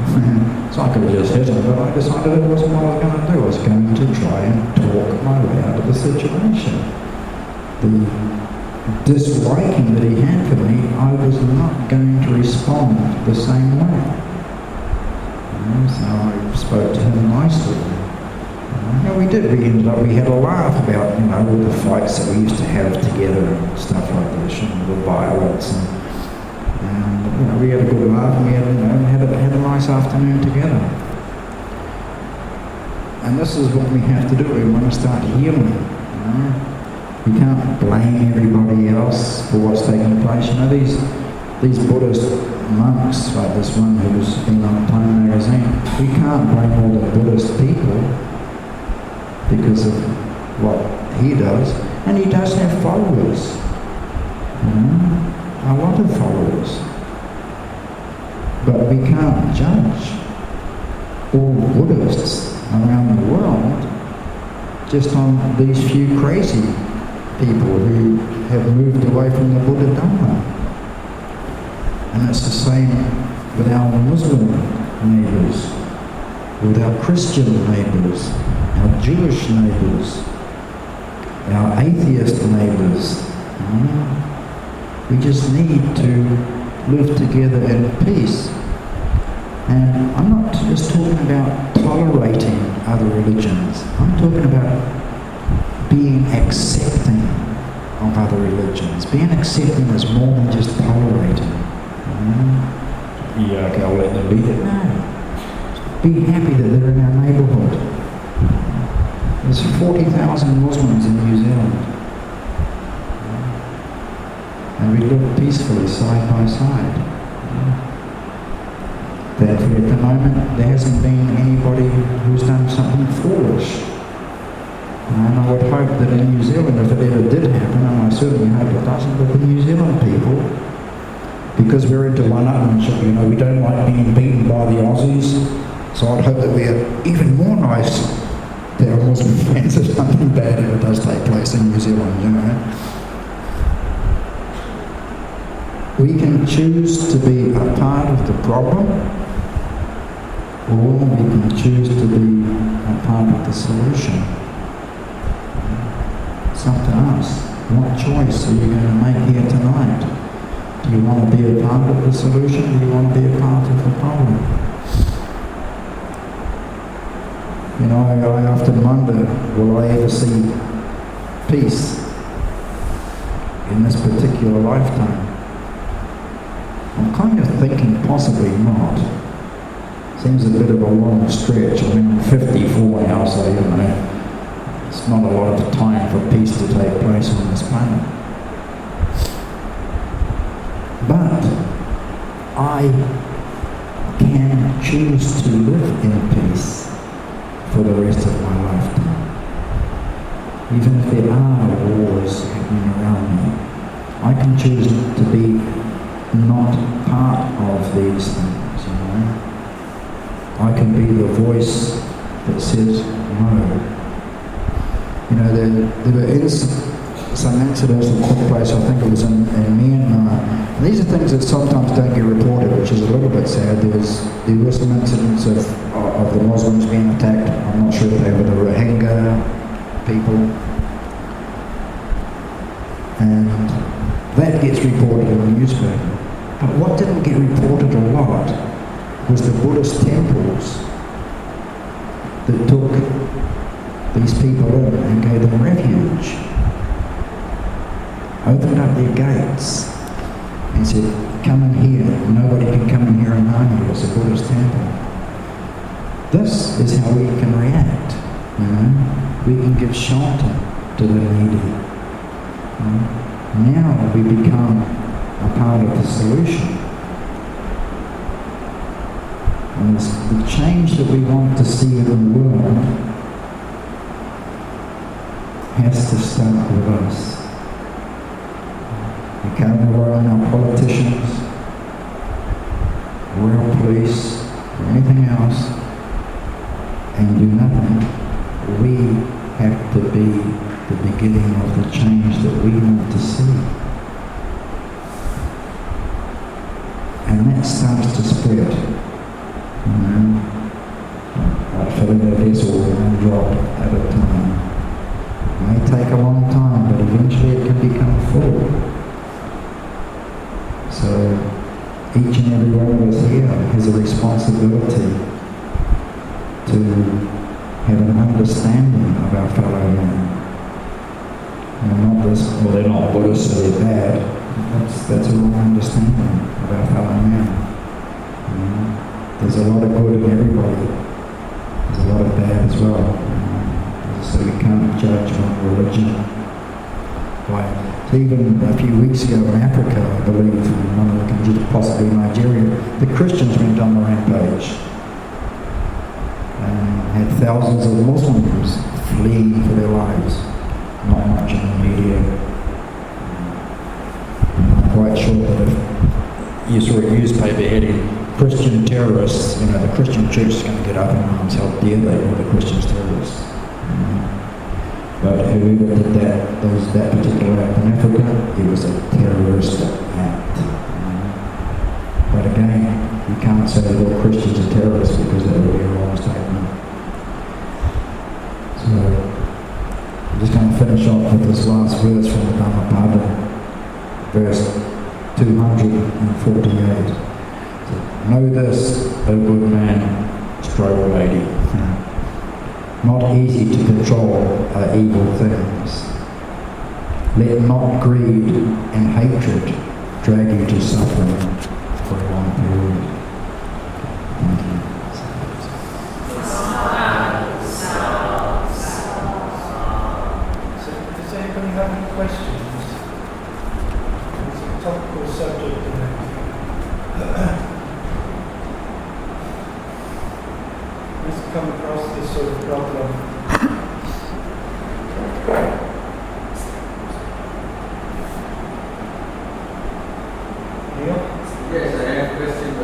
[SPEAKER 1] So I could have just hit him, but I decided it wasn't what I was going to do. I was going to try and talk my way out of the situation. The disliking that he had for me, I was not going to respond the same way. So I spoke to him nicely. We did. We had a laugh about, all the fights that we used to have together and stuff like this, the violence, and we had a good laugh, and we had, had a nice afternoon together. And this is what we have to do. We want to start healing. We can't blame everybody else for what's taking place. These Buddhist monks, like this one who's been on Time magazine, we can't blame all the Buddhist people because of what he does, and he does have followers, a lot of followers. But we can't judge all Buddhists around the world just on these few crazy people who have moved away from the Buddha Dhamma. And it's the same with our Muslim neighbours, with our Christian neighbours, our Jewish neighbours, our atheist neighbours. We just need to live together in peace. And I'm not just talking about tolerating other religions. I'm talking about being accepting of other religions. Being accepting is more than just tolerating. Yeah, okay, I'll let them be there. No. Be happy that they're in our neighbourhood. There's 40,000 Muslims in New Zealand. And we live peacefully side by side. Therefore, at the moment, there hasn't been anybody who's done something foolish. And I would hope that in New Zealand, if it ever did happen, and I certainly hope it doesn't, but the New Zealand people, because we're into one-upmanship, we don't like being beaten by the Aussies, so I'd hope that we're even more nice to our Muslim friends if something bad ever does take place in New Zealand, We can choose to be a part of the problem, or we can choose to be a part of the solution. It's up to us. What choice are you going to make here tonight? Do you want to be a part of the solution, or do you want to be a part of the problem? I often wonder, will I ever see peace in this particular lifetime? I'm kind of thinking possibly not. Seems a bit of a long stretch. I'm 54 now, so it's not a lot of time for peace to take place on this planet. But I can choose to live in peace for the rest of my lifetime. Even if there are wars happening around me, I can choose to be not part of these things, I can be the voice that says no. There were some incidents that took place, I think it was in Myanmar. And these are things that sometimes don't get reported, which is a little bit sad. There were some incidents of the Muslims being attacked. I'm not sure if they were the Rohingya people. gets reported in the newspaper. But what didn't get reported a lot was the Buddhist temples that took these people in and gave them refuge. Opened up their gates and said, come in here. Nobody can come in here and harm you. It's a Buddhist temple. This is how we can react. We can give shelter to the needy. Now we become a part of the solution. And the change that we want to see in the world has to start with us. We can't rely on our politicians, or our police, or anything else, and do nothing. We have to be the beginning of the change that we want to see. And that starts to spread. Like filling a vessel one drop at a time. It may take a long time, but eventually it can become full. So each and every one of us here has a responsibility to have an understanding of our fellow man. And not this, well, they're not Buddhists, so they're bad. That's a wrong understanding of our fellow man. There's a lot of good in everybody. There's a lot of bad as well. So we can't judge one religion. Even a few weeks ago in Africa, I believe, in one of the countries, possibly Nigeria, the Christians went on the rampage. Had thousands of Muslims fleeing for their lives. Not much in the media. I'm quite sure that if you saw a newspaper heading Christian terrorists, the Christian church is going to get up in arms. How dare they call the Christians terrorists? But whoever did that particular act in Africa, it was a terrorist act. But again, you can't say that all Christians are terrorists because that would be a wrong statement. So, I'm just going to finish off with this last verse from the Dhamma, verse 248. So, know this, O good man, stroke lady. Not easy to control are evil things. Let not greed and hatred drag you to suffering for a long period. Thank you.
[SPEAKER 2] So, does anybody have any questions? It's a topical subject, isn't it? Let's come across this sort of problem. Neil?
[SPEAKER 3] Yes, I have a question.
[SPEAKER 2] I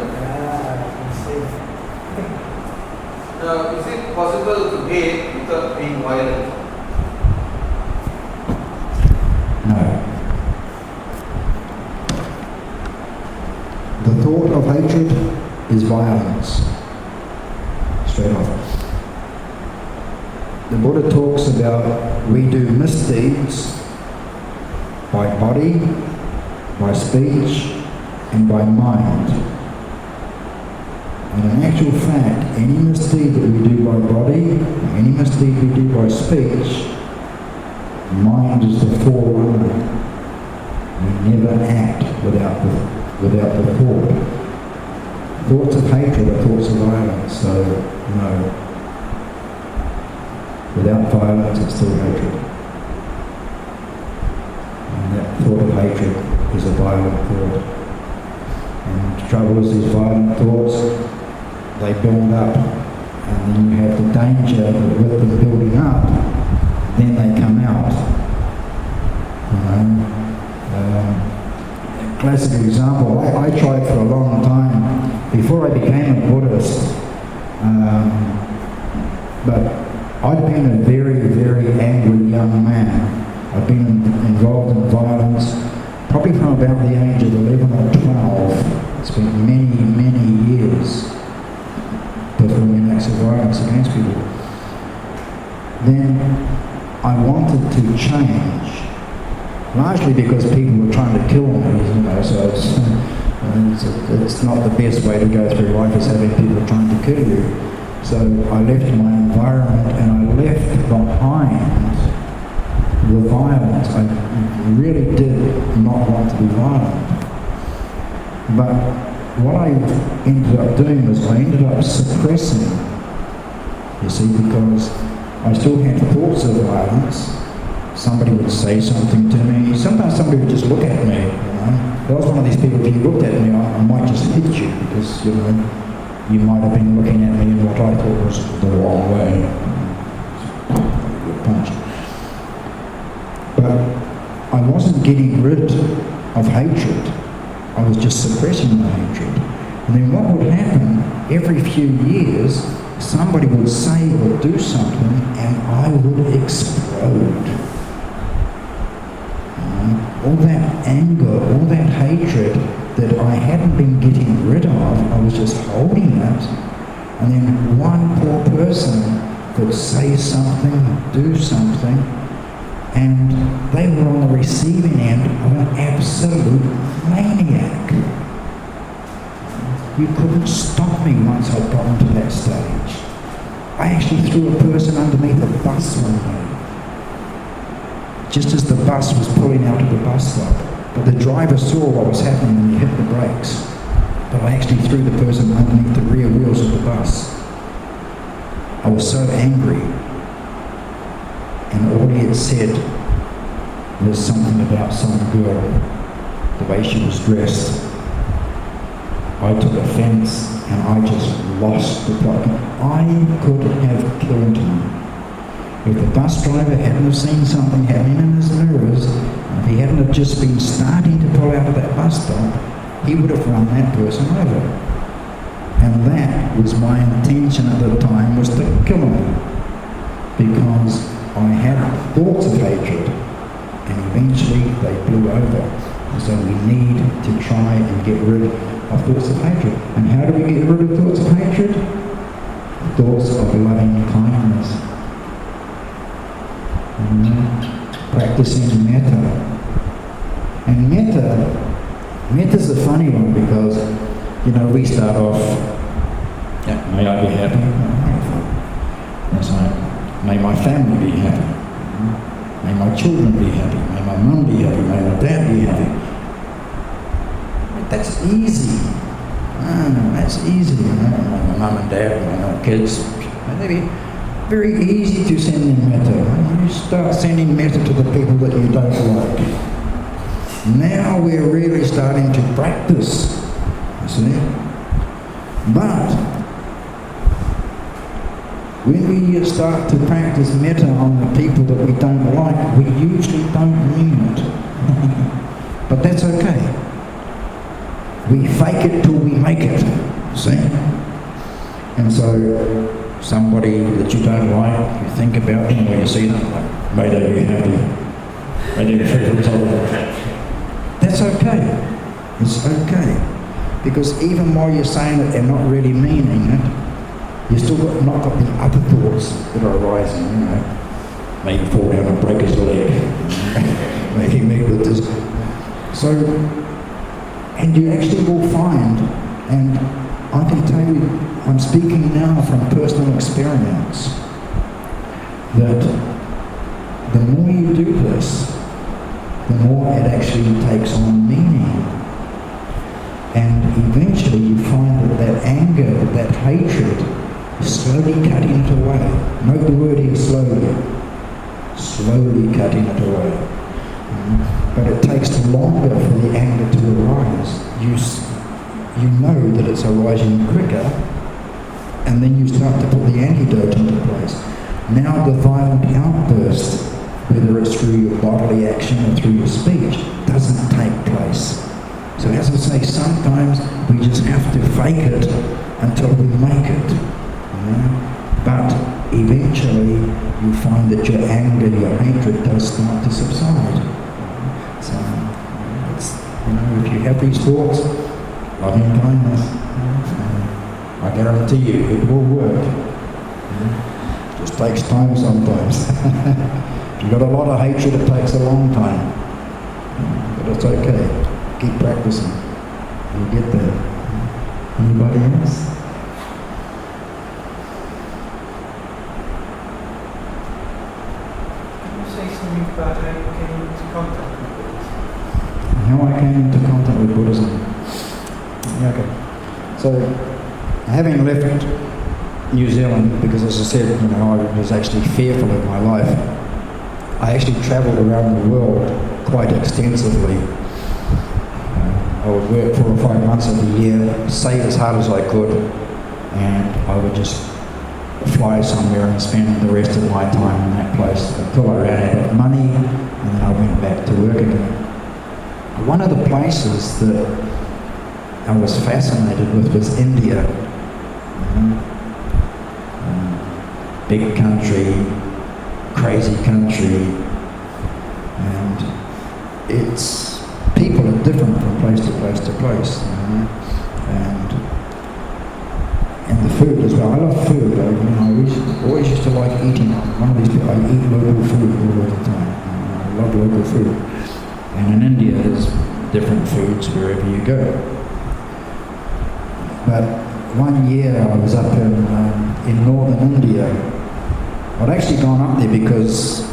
[SPEAKER 2] can see.
[SPEAKER 3] Now, is it possible to hate without being violent?
[SPEAKER 1] No. The thought of hatred is violence. Straight off. The Buddha talks about we do misdeeds by body, by speech, and by mind. And in actual fact, any misdeed that we do by body, any misdeed we do by speech, mind is the forerunner. We never act without the thought. Thoughts of hatred are thoughts of violence, so no. Without violence, it's still hatred. And that thought of hatred is a violent thought. And the trouble is these violent thoughts, they build up. And then you have the danger that with them building up, then they come out. A classic example, I tried for a long time, before I became a Buddhist, but I'd been a very, very angry young man. I'd been involved in violence probably from about the age of 11 or 12. It's been many, many years performing acts of violence against people. Then I wanted to change. largely because people were trying to kill me, you know, so it's not the best way to go through life, is having people trying to kill you. So I left my environment and I left behind the violence. I really did not want to be violent. But what I ended up doing was I ended up suppressing, you see, because I still had thoughts of violence. Somebody would say something to me. Sometimes somebody would just look at me, you know. I was one of these people, if you looked at me, I might just hit you because, you know, you might have been looking at me in what I thought was the wrong way. Good punch. But I wasn't getting rid of hatred. I was just suppressing the hatred. And then what would happen, every few years, somebody would say or do something and I would explode. All that anger, all that hatred that I hadn't been getting rid of, I was just holding it. And then one poor person could say something, do something, and they were on the receiving end of an absolute maniac. You couldn't stop me once I'd gotten to that stage. I actually threw a person underneath a bus one day, just as the bus was pulling out of the bus stop. But the driver saw what was happening and he hit the brakes. But I actually threw the person underneath the rear wheels of the bus. I was so angry. And all he had said was something about some girl, the way she was dressed. I took offence and I just lost the plot. I could have killed him. If the bus driver hadn't have seen something happening in his mirrors, if he hadn't have just been starting to pull out of that bus stop, he would have run that person over. And that was my intention at the time, was to kill him. Because I had thoughts of hatred, and eventually they blew over. So we need to try and get rid of thoughts of hatred. And how do we get rid of thoughts of hatred? Thoughts of loving kindness. Practicing metta. And metta's a funny one because, you know, we start off, may I be happy? That's right. May my family be happy. May my children be happy. May my mum be happy. May my dad be happy. That's easy. That's easy. You know? My mum and dad, my kids, they'd be very easy to send in metta. You start sending metta to the people that you don't like. Now we're really starting to practice, you see. But when we start to practice metta on the people that we don't like, we usually don't mean it. But that's okay. We fake it till we make it, see? And so somebody that you don't like, you think about them or you see them, like, may they be happy, may they be free from trouble. That's okay. It's okay. Because even while you're saying it and not really meaning it, you still not got the other thoughts that are arising, you know. May he fall down and break his leg. May he meet with this. So, and you actually will find, and I can tell you, I'm speaking now from personal experience, that the more you do this, the more it actually takes on meaning. And eventually you find that that anger, that hatred, is slowly cutting it away. Note the word here, slowly. Slowly cutting it away. But it takes longer for the anger to arise. You know that it's arising quicker, and then you start to put the antidote into place. Now the violent outburst, whether it's through your bodily action or through your speech, doesn't take place. So as I say, sometimes we just have to fake it until we make it. You know? But eventually you find that your anger, your hatred does start to subside. So it's, you know, if you have these thoughts, loving kindness, I guarantee you it will work. It just takes time sometimes. If you've got a lot of hatred, it takes a long time. But it's okay. Keep practicing. You'll get there. Anybody else?
[SPEAKER 2] Can you say something about how you came into contact with Buddhism?
[SPEAKER 1] How I came into contact with Buddhism. Yeah, okay. So, having left New Zealand, because as I said, I was actually fearful of my life, I actually travelled around the world quite extensively. I would work 4 or 5 months of the year, save as hard as I could, and I would just fly somewhere and spend the rest of my time in that place until I ran out of money, and then I went back to work again. One of the places that I was fascinated with was India. Big country, crazy country, and its people are different from place to place to place, and the food as well. I love food. I always used to like eating. One of these people, I eat local food all the time. I love local food. And in India, there's different foods wherever you go. But one year I was up in northern India. I'd actually gone up there because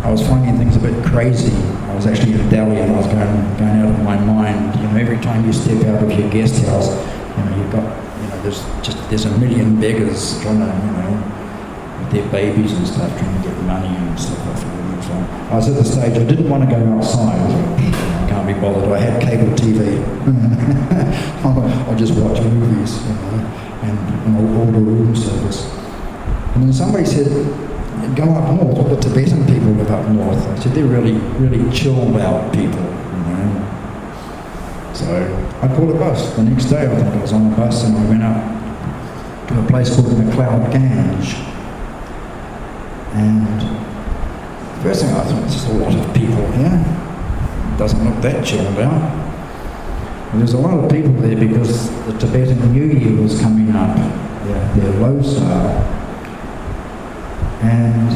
[SPEAKER 1] I was finding things a bit crazy. I was actually in Delhi and I was going out of my mind. Every time you step out of your guest house, you've got, there's a million beggars trying to, with their babies and stuff, trying to get money and stuff like that. So I was at the stage, I didn't want to go outside. I can't be bothered. I had cable TV. I'll just watch movies, and I'll order room service. And then somebody said, go up north. Well, the Tibetan people live up north. I said, they're really, really chilled out people, So I caught a bus. The next day I think I was on a bus and I went up to a place called Ganj. And first thing I thought, there's a lot of people here. It doesn't look that chilled out. And there's a lot of people there because the Tibetan New Year was coming up, their Losar. And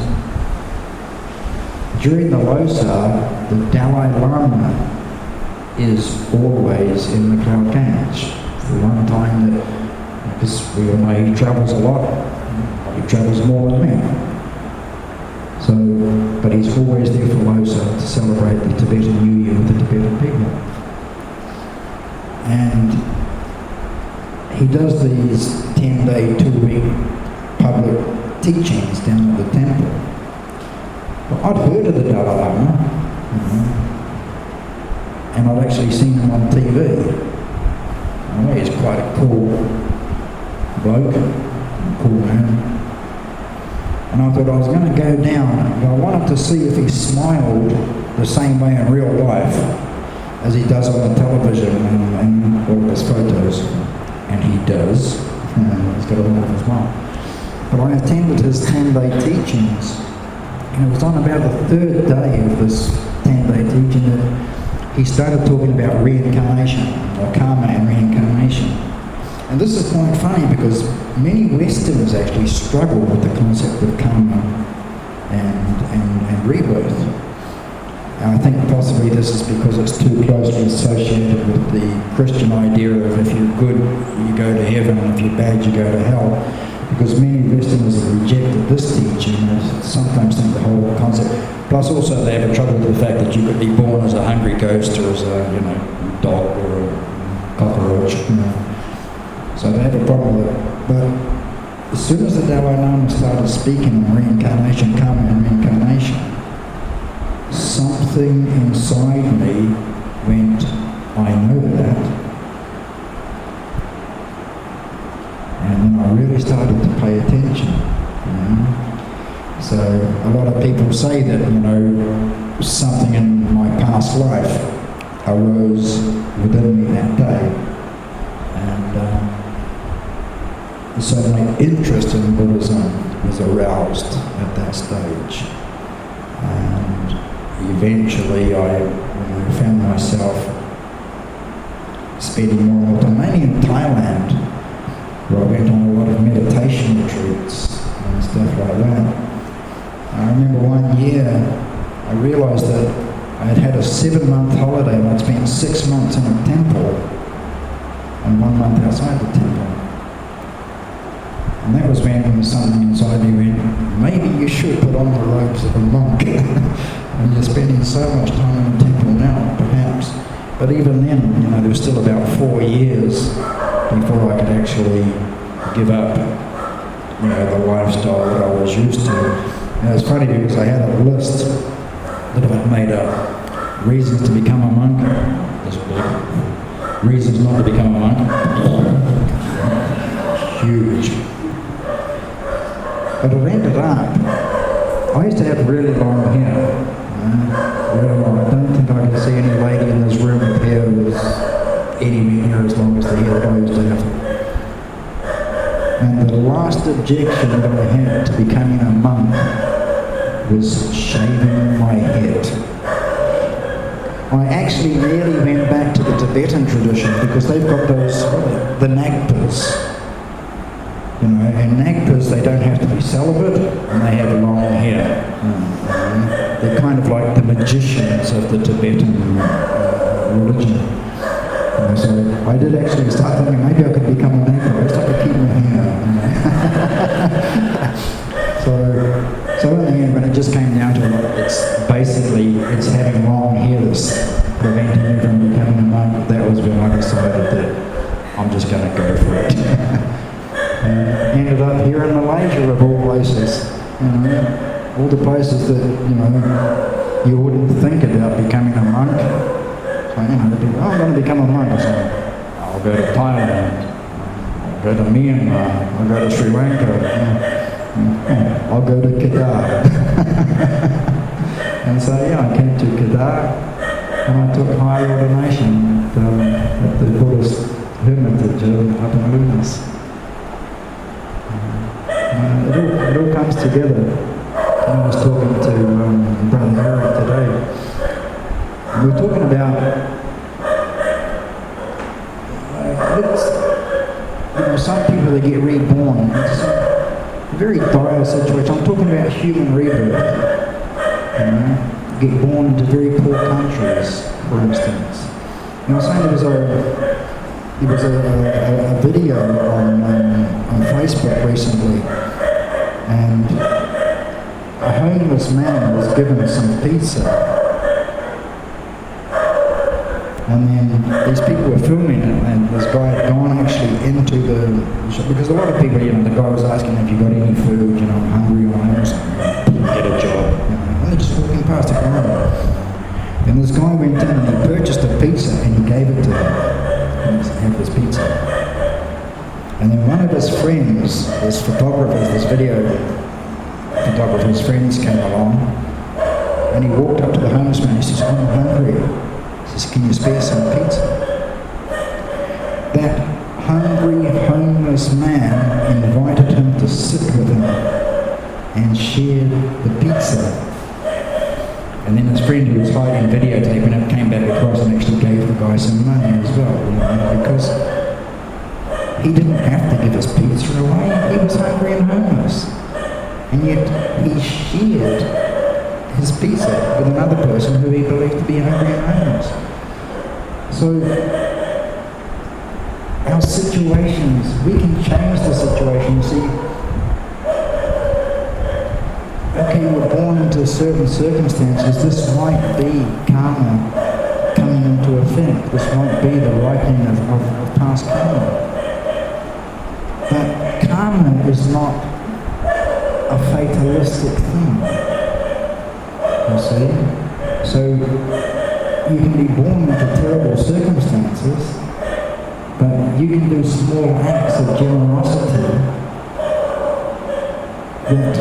[SPEAKER 1] during the Losar, the Dalai Lama is always in the Ganj. It's the one time that, because we all know he travels a lot, he travels more than me. So, but he's always there for Losar to celebrate the Tibetan New Year with the Tibetan people. And he does these 10-day, 2-week public teachings down at the temple. Well, I'd heard of the Dalai Lama, and I'd actually seen him on TV. He's quite a cool bloke, cool man. And I thought I was going to go down, and I wanted to see if he smiled the same way in real life as he does on the television and all of his photos. And he does. He's got a wonderful smile. But I attended his 10-day teachings, and it was on about the 3rd day of this 10-day teaching that he started talking about reincarnation, or karma and reincarnation. And this is quite funny because many Westerners actually struggle with the concept of karma and rebirth. And I think possibly this is because it's too closely associated with the Christian idea of if you're good, you go to heaven, and if you're bad, you go to hell. Because many Westerners have rejected this teaching and sometimes think the whole concept. Plus also they have trouble with the fact that you could be born as a hungry ghost or as a dog or a cockroach. So they have a problem with it. But as soon as the Dalai Lama started speaking on reincarnation, karma and reincarnation, something inside me went, I know that. And then I really started to pay attention. So a lot of people say that, something in my past life arose within me that day. And so my interest in Buddhism was aroused at that stage. And eventually I found myself spending more and more time, mainly in Thailand, where I went on a lot of meditation retreats and stuff like that. I remember one year I realised that I had had a 7-month holiday and I'd spent 6 months in a temple and 1 month outside the temple. And that was when something inside me went, maybe you should put on the robes of a monk. And you're spending so much time in the temple now, perhaps. But even then, there was still about 4 years before I could actually give up, the lifestyle that I was used to. And it's funny because I had a list that I'd made up. Reasons to become a monk. This big. Reasons not to become a monk. Huge. But it ended up, I used to have really long hair. Really long. I don't think I can see any lady in this room with hair who was anywhere near as long as the hair that I used to have. And the last objection that I had to becoming a monk was shaving my head. I actually nearly went back to the Tibetan tradition because they've got the Nagpas. And Nagpas, they don't have to be celibate and they have long hair. They're kind of like the magicians of the Tibetan religion. So I did actually start thinking maybe I could become a Nagpa. I started keeping my hair. So in the end, when it just came down to it, it's having long hair that's preventing me from becoming a monk. That was when I decided that I'm just going to go for it. And ended up here in Malaysia of all places. All the places that you wouldn't think about becoming a monk. So the people, I'm going to become a monk. So I'll go to Thailand. I'll go to Myanmar. I'll go to Sri Lanka. I'll go to Kedah. And so I came to Kedah and I took higher ordination at the Buddhist hermitage up in Lunas. It all comes together. I was talking to Brother Eric today. We were talking about some people that get reborn. It's a very dire situation. I'm talking about human rebirth. Get born into very poor countries, for instance. I was saying there was a video on Facebook recently, and a homeless man was given some pizza, and then these people were filming it, and this guy had gone actually into the shop, because a lot of people, the guy was asking, have you got any food, I'm hungry or something, get a job, and they're just walking past the corner. And this guy went in and he purchased a pizza and he gave it to him. Have this pizza. And then one of his friends, this video photographer's friends came along, and he walked up to the homeless man. He says, I'm hungry. He says, can you spare some pizza? That hungry homeless man invited him to sit with him and share the pizza. And then his friend who was hiding videotaping it came back across and actually gave the guy some money as well, because he didn't have to give his pizza away. He was hungry and homeless. And yet he shared his pizza with another person who he believed to be hungry and homeless. So our situations, we can change the situation. See, okay, we're born into certain circumstances. This might be karma coming into effect. This might be the ripening of past karma. But karma is not a fatalistic thing. You see? So you can be born into terrible circumstances, but you can do small acts of generosity that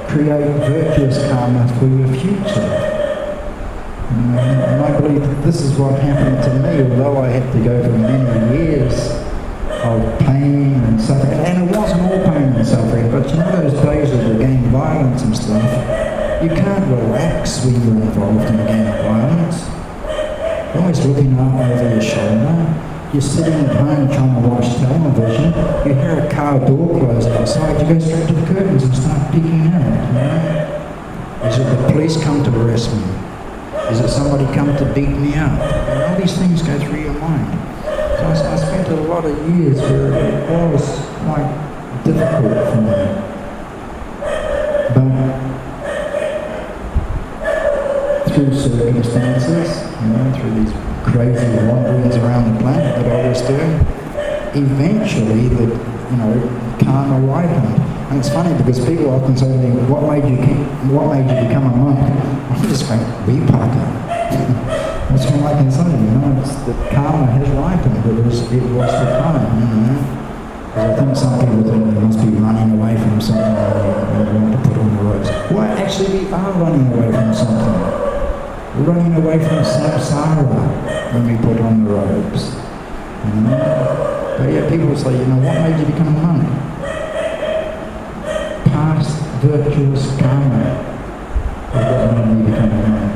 [SPEAKER 1] create virtuous karma for your future. And I believe that this is what happened to me, although I had to go through many years of pain and suffering. And it wasn't all pain and suffering, but those days of the gang violence and stuff, you can't relax when you're involved in gang violence. You're always looking out over your shoulder. You're sitting at home trying to watch television, you hear a car door close outside, you go straight to the curtains and start peeking out, Is it the police come to arrest me? Is it somebody come to beat me up? And all these things go through your mind. So I spent a lot of years where it was quite difficult for me. But through circumstances, through these crazy wanderings around the planet that I was doing, eventually the karma ripened. And it's funny because people often say to me, what made you become a monk? I just went, vipaka. That's all I can say, it's the karma has ripened. It was the time, Because I think some people think they must be running away from something and they want to put on the ropes. Well, actually we are running away from something. We're running away from samsara when we put on the robes. But yeah, people say, what made you become a monk? Past virtuous karma is what made me become a monk.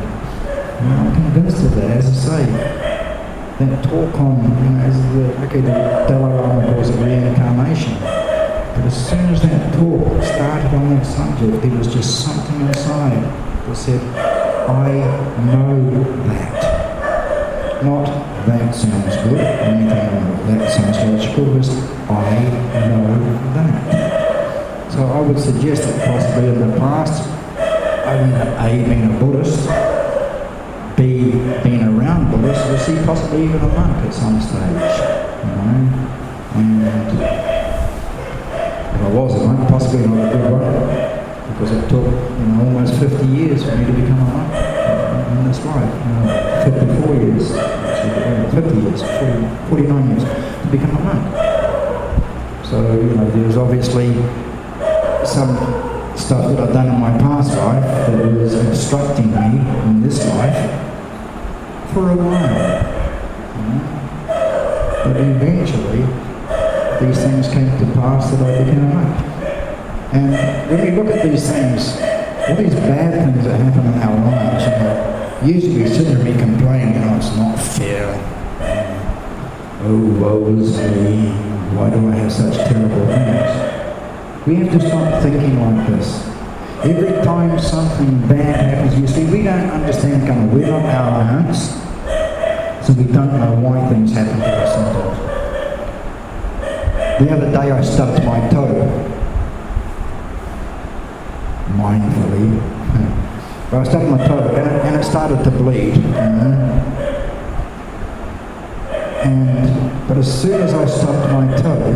[SPEAKER 1] I'm convinced of that, as I say. That talk on, the Dalai Lama calls it reincarnation. But as soon as that talk started on that subject, there was just something inside that said, I know that. Not that sounds good, or anything like that sounds logical, it was I know that. So I would suggest that possibly in the past, A, being a Buddhist, B, being around Buddhists, or C, possibly even a monk at some stage. And if I was a monk, possibly not a good one, because it took almost 50 years for me to become a monk in this life. 54 years, actually, 50 years, 49 years to become a monk. So, there's obviously some stuff that I've done in my past life that was obstructing me in this life for a while. But eventually, these things came to pass that I became a monk. And when we look at these things, all these bad things that happen in our lives, usually we sit there and we complain, it's not fair. Oh, woe is me. Why do I have such terrible things? We have to stop thinking like this. Every time something bad happens, you see, we don't understand karma. We're not our owners, so we don't know why things happen to us sometimes. The other day I stubbed my toe. Mindfully. But I stubbed my toe and it started to bleed. But as soon as I stubbed my toe,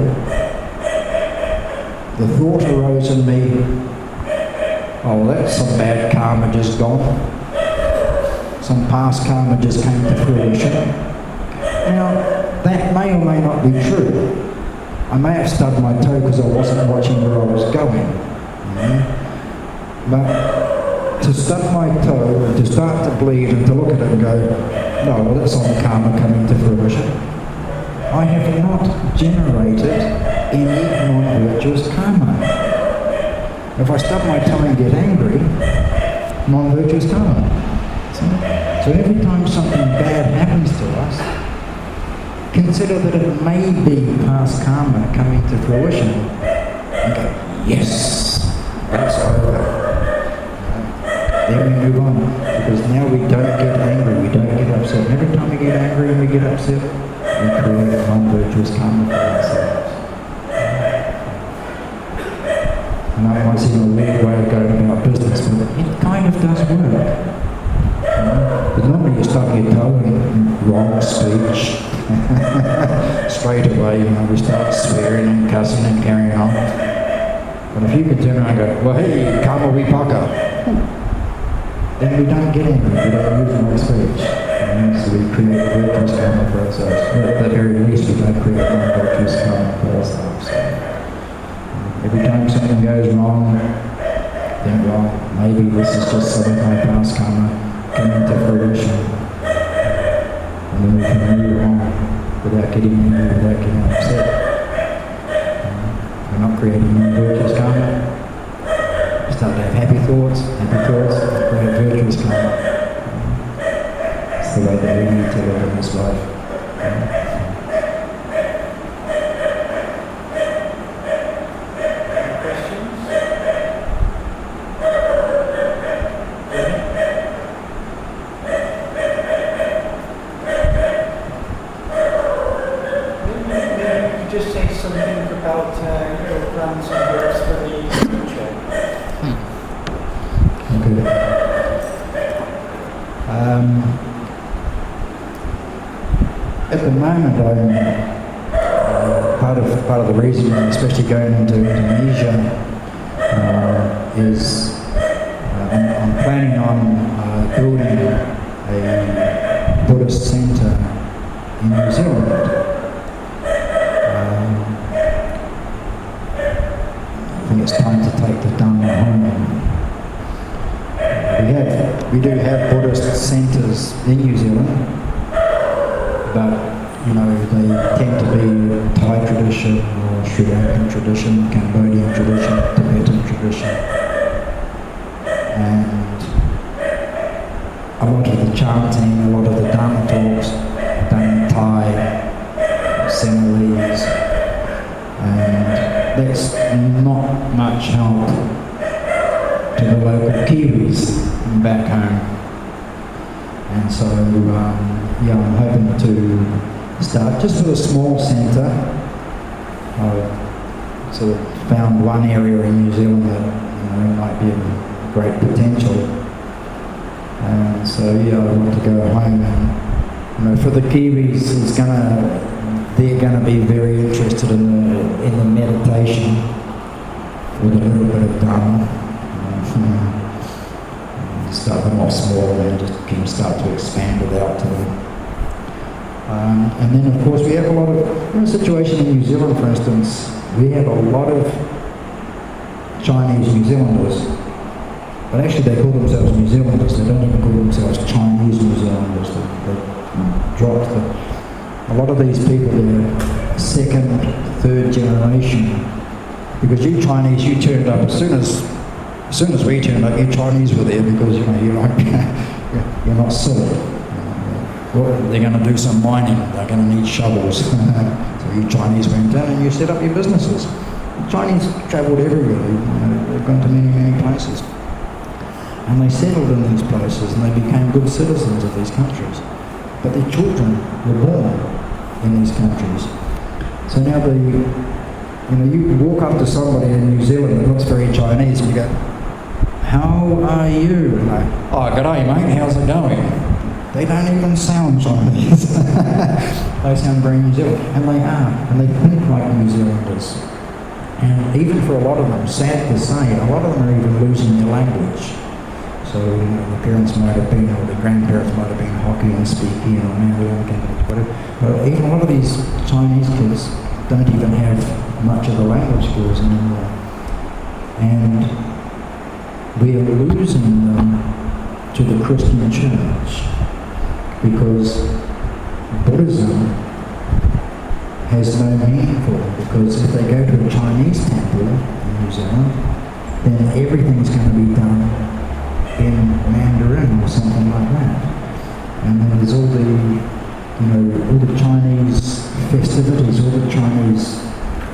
[SPEAKER 1] the thought arose in me, oh, that's some bad karma just gone. Some past karma just came to fruition. Now, that may or may not be true. I may have stubbed my toe because I wasn't watching where I was going. But to stub my toe and to start to bleed and to look at it and go, no, well, that's some karma coming to fruition. I have not generated any non-virtuous karma. If I stub my toe and get angry, non-virtuous karma. So every time something bad happens to us, consider that it may be past karma coming to fruition. And go, yes, that's over. Then we move on, because now we don't get angry, we don't get upset. And every time we get angry and we get upset, we create non-virtuous karma for ourselves. And that might seem a weird way of going about business, but it kind of does work. But normally you start your toe and wrong speech. Straight away, we start swearing and cussing and carrying on. But if you could turn around and go, well, hey, karma vipaka, then we don't get angry, we don't use wrong speech. So we create virtuous karma for ourselves. Or at the very least, we don't create non-virtuous karma for ourselves. Every time something goes wrong, then, well, maybe this is just some of my past karma coming to fruition. And then we can move on without getting angry, without getting upset. We're not creating non-virtuous karma. We start to have happy thoughts, create virtuous karma. It's the way that we need to live in this life. At the moment, part of the reason, especially going into Indonesia, is I'm planning on building a Buddhist centre in New Zealand. I think it's time to take the Dhamma home. We do have Buddhist centres in New Zealand, but they tend to be Thai tradition or Sri Lankan tradition, Cambodian tradition, Tibetan tradition, and a lot of the chanting, a lot of the Dhamma talks are done in Thai, Sinhalese, and that's not much help to the local Kiwis back home. And so, I'm hoping to start just with a small centre. I sort of found one area in New Zealand that might be of great potential. And so, I want to go home and, for the Kiwis, they're gonna be very interested in the meditation with a little bit of Dhamma. Start them off small and just can start to expand it out to them. And then of course we have a lot of, situation in New Zealand for instance, we have a lot of Chinese New Zealanders, but actually they call themselves New Zealanders, they don't even call themselves Chinese New Zealanders, they dropped a lot of these people, they're second, third generation, because you Chinese, you turned up as soon as we turned up, you Chinese were there because you're not silly. Well, they're going to do some mining. They're going to need shovels. So you Chinese went down and you set up your businesses. The Chinese travelled everywhere. They've gone to many, many places, and they settled in these places and they became good citizens of these countries. But their children were born in these countries. So now you walk up to somebody in New Zealand that looks very Chinese and you go, "How are you?" And like, "Oh, g'day mate, how's it going?" They don't even sound Chinese. They sound very New Zealand. And they are. And they think like New Zealanders. And even for a lot of them, sad to say, a lot of them are even losing their language. So the parents might have been, or the grandparents might have been Hokkien speaking or Mandarin, whatever. But even a lot of these Chinese kids don't even have much of the language skills anymore. And we are losing them to the Christian church because Buddhism has no meaning for them, because if they go to a Chinese temple in New Zealand, then everything's going to be done in Mandarin or something like that. And then there's all the Chinese festivities, all the Chinese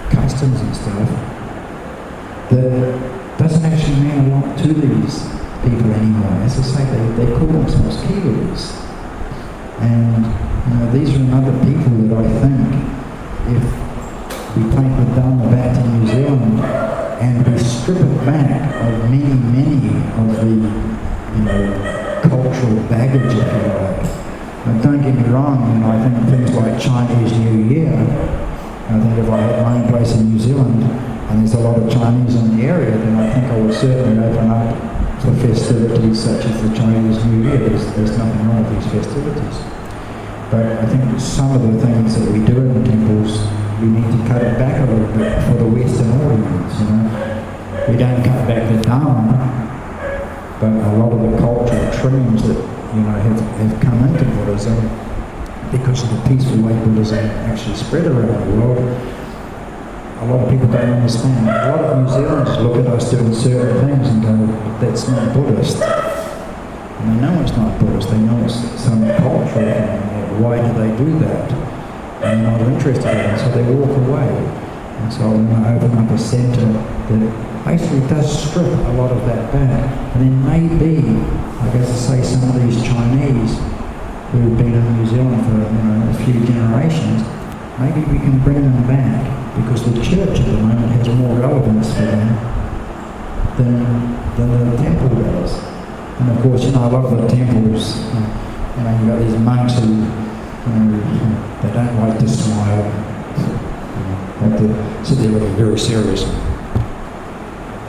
[SPEAKER 1] customs and stuff that doesn't actually mean a lot to these people anymore. As I say, they call themselves Kiwis. And these are another people that I think, if we take the Dhamma back to New Zealand and we strip it back of many of the cultural baggage, if you like. Now, don't get me wrong, I think things like Chinese New Year, I think if I had my own place in New Zealand and there's a lot of Chinese in the area, then I think I would certainly open up for festivities such as the Chinese New Year. There's nothing wrong with these festivities. But I think some of the things that we do in the temples, we need to cut it back a little bit for the Western audience, We don't cut back the Dhamma, but a lot of the cultural trimmings that, have come into Buddhism because of the peaceful way Buddhism actually spread around the world. A lot of people don't understand. A lot of New Zealanders look at us doing certain things and go, "That's not Buddhist." And they know it's not Buddhist. They know it's some cultural thing. Why do they do that? And they're not interested in it, so they walk away. And so I'm going to open up a centre that basically does strip a lot of that back. And then maybe, like as I say, some of these Chinese who've been in New Zealand for a few generations, maybe we can bring them back, because the church at the moment has more relevance for them than the temple does. And of course, a lot of the temples, you've got these monks who, they don't like to smile. They have to sit there looking very serious.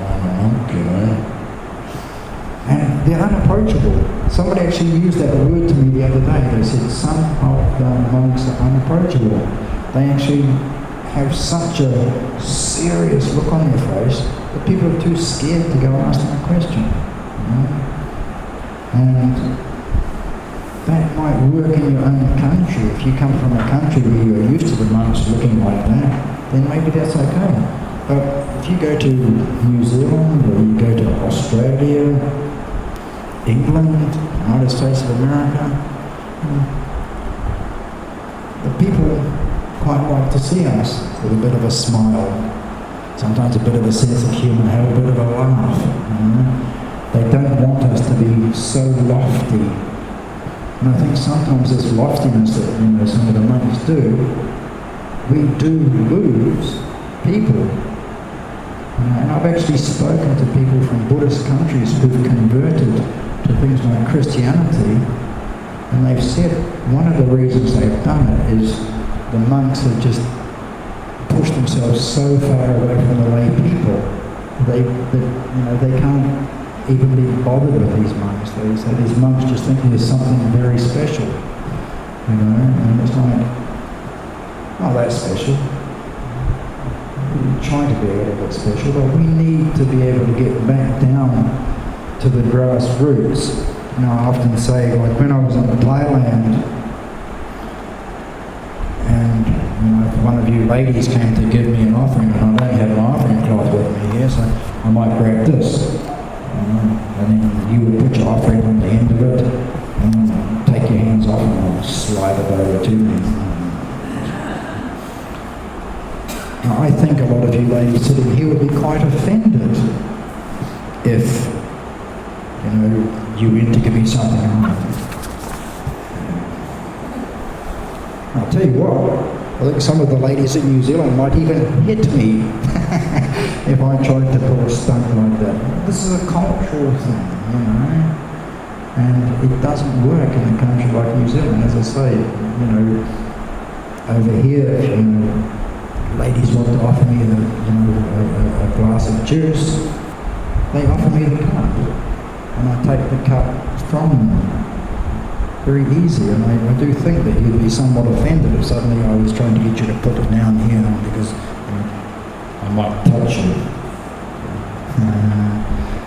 [SPEAKER 1] I'm a monk, And they're unapproachable. Somebody actually used that word to me the other day. They said some of the monks are unapproachable. They actually have such a serious look on their face that people are too scared to go and ask them a question. And that might work in your own country. If you come from a country where you're used to the monks looking like that, then maybe that's okay. But if you go to New Zealand, or you go to Australia, England, United States of America, the people quite like to see us with a bit of a smile, sometimes a bit of a sense of humour, have a bit of a laugh. They don't want us to be so lofty. And I think sometimes this loftiness that some of the monks do, we do lose people. And I've actually spoken to people from Buddhist countries who've converted to things like Christianity, and they've said one of the reasons they've done it is the monks have just pushed themselves so far away from the lay people. They can't even be bothered with these monks. They say these monks just think there's something very special, and it's like, oh, that's special. We try to be a little bit special, but we need to be able to get back down to the grassroots. I often say, like when I was in Thailand, and if one of you ladies came to give me an offering, and I don't have an offering cloth with me here, so I might grab this. And then you would put your offering on the end of it, and take your hands off, and I'll slide it over to me. Now, I think a lot of you ladies sitting here would be quite offended if, you went to give me something. I'll tell you what, I think some of the ladies in New Zealand might even hit me if I tried to pull a stunt like that. This is a cultural thing, and it doesn't work in a country like New Zealand. As I say, over here, ladies want to offer me a glass of juice, they offer me the cup, and I take the cup from them. Very easy, and I do think that you'd be somewhat offended if suddenly I was trying to get you to put it down here because I might touch you.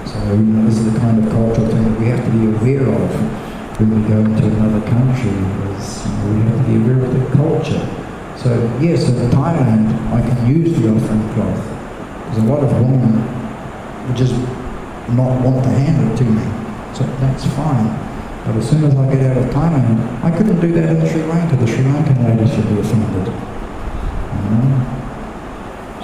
[SPEAKER 1] So this is the kind of cultural thing that we have to be aware of when we go into another country. We have to be aware of the culture. So yes, in Thailand, I can use the offering cloth. There's a lot of women who just not want to hand it to me. So that's fine. But as soon as I get out of Thailand, I couldn't do that in Sri Lanka. The Sri Lankan ladies should be offended.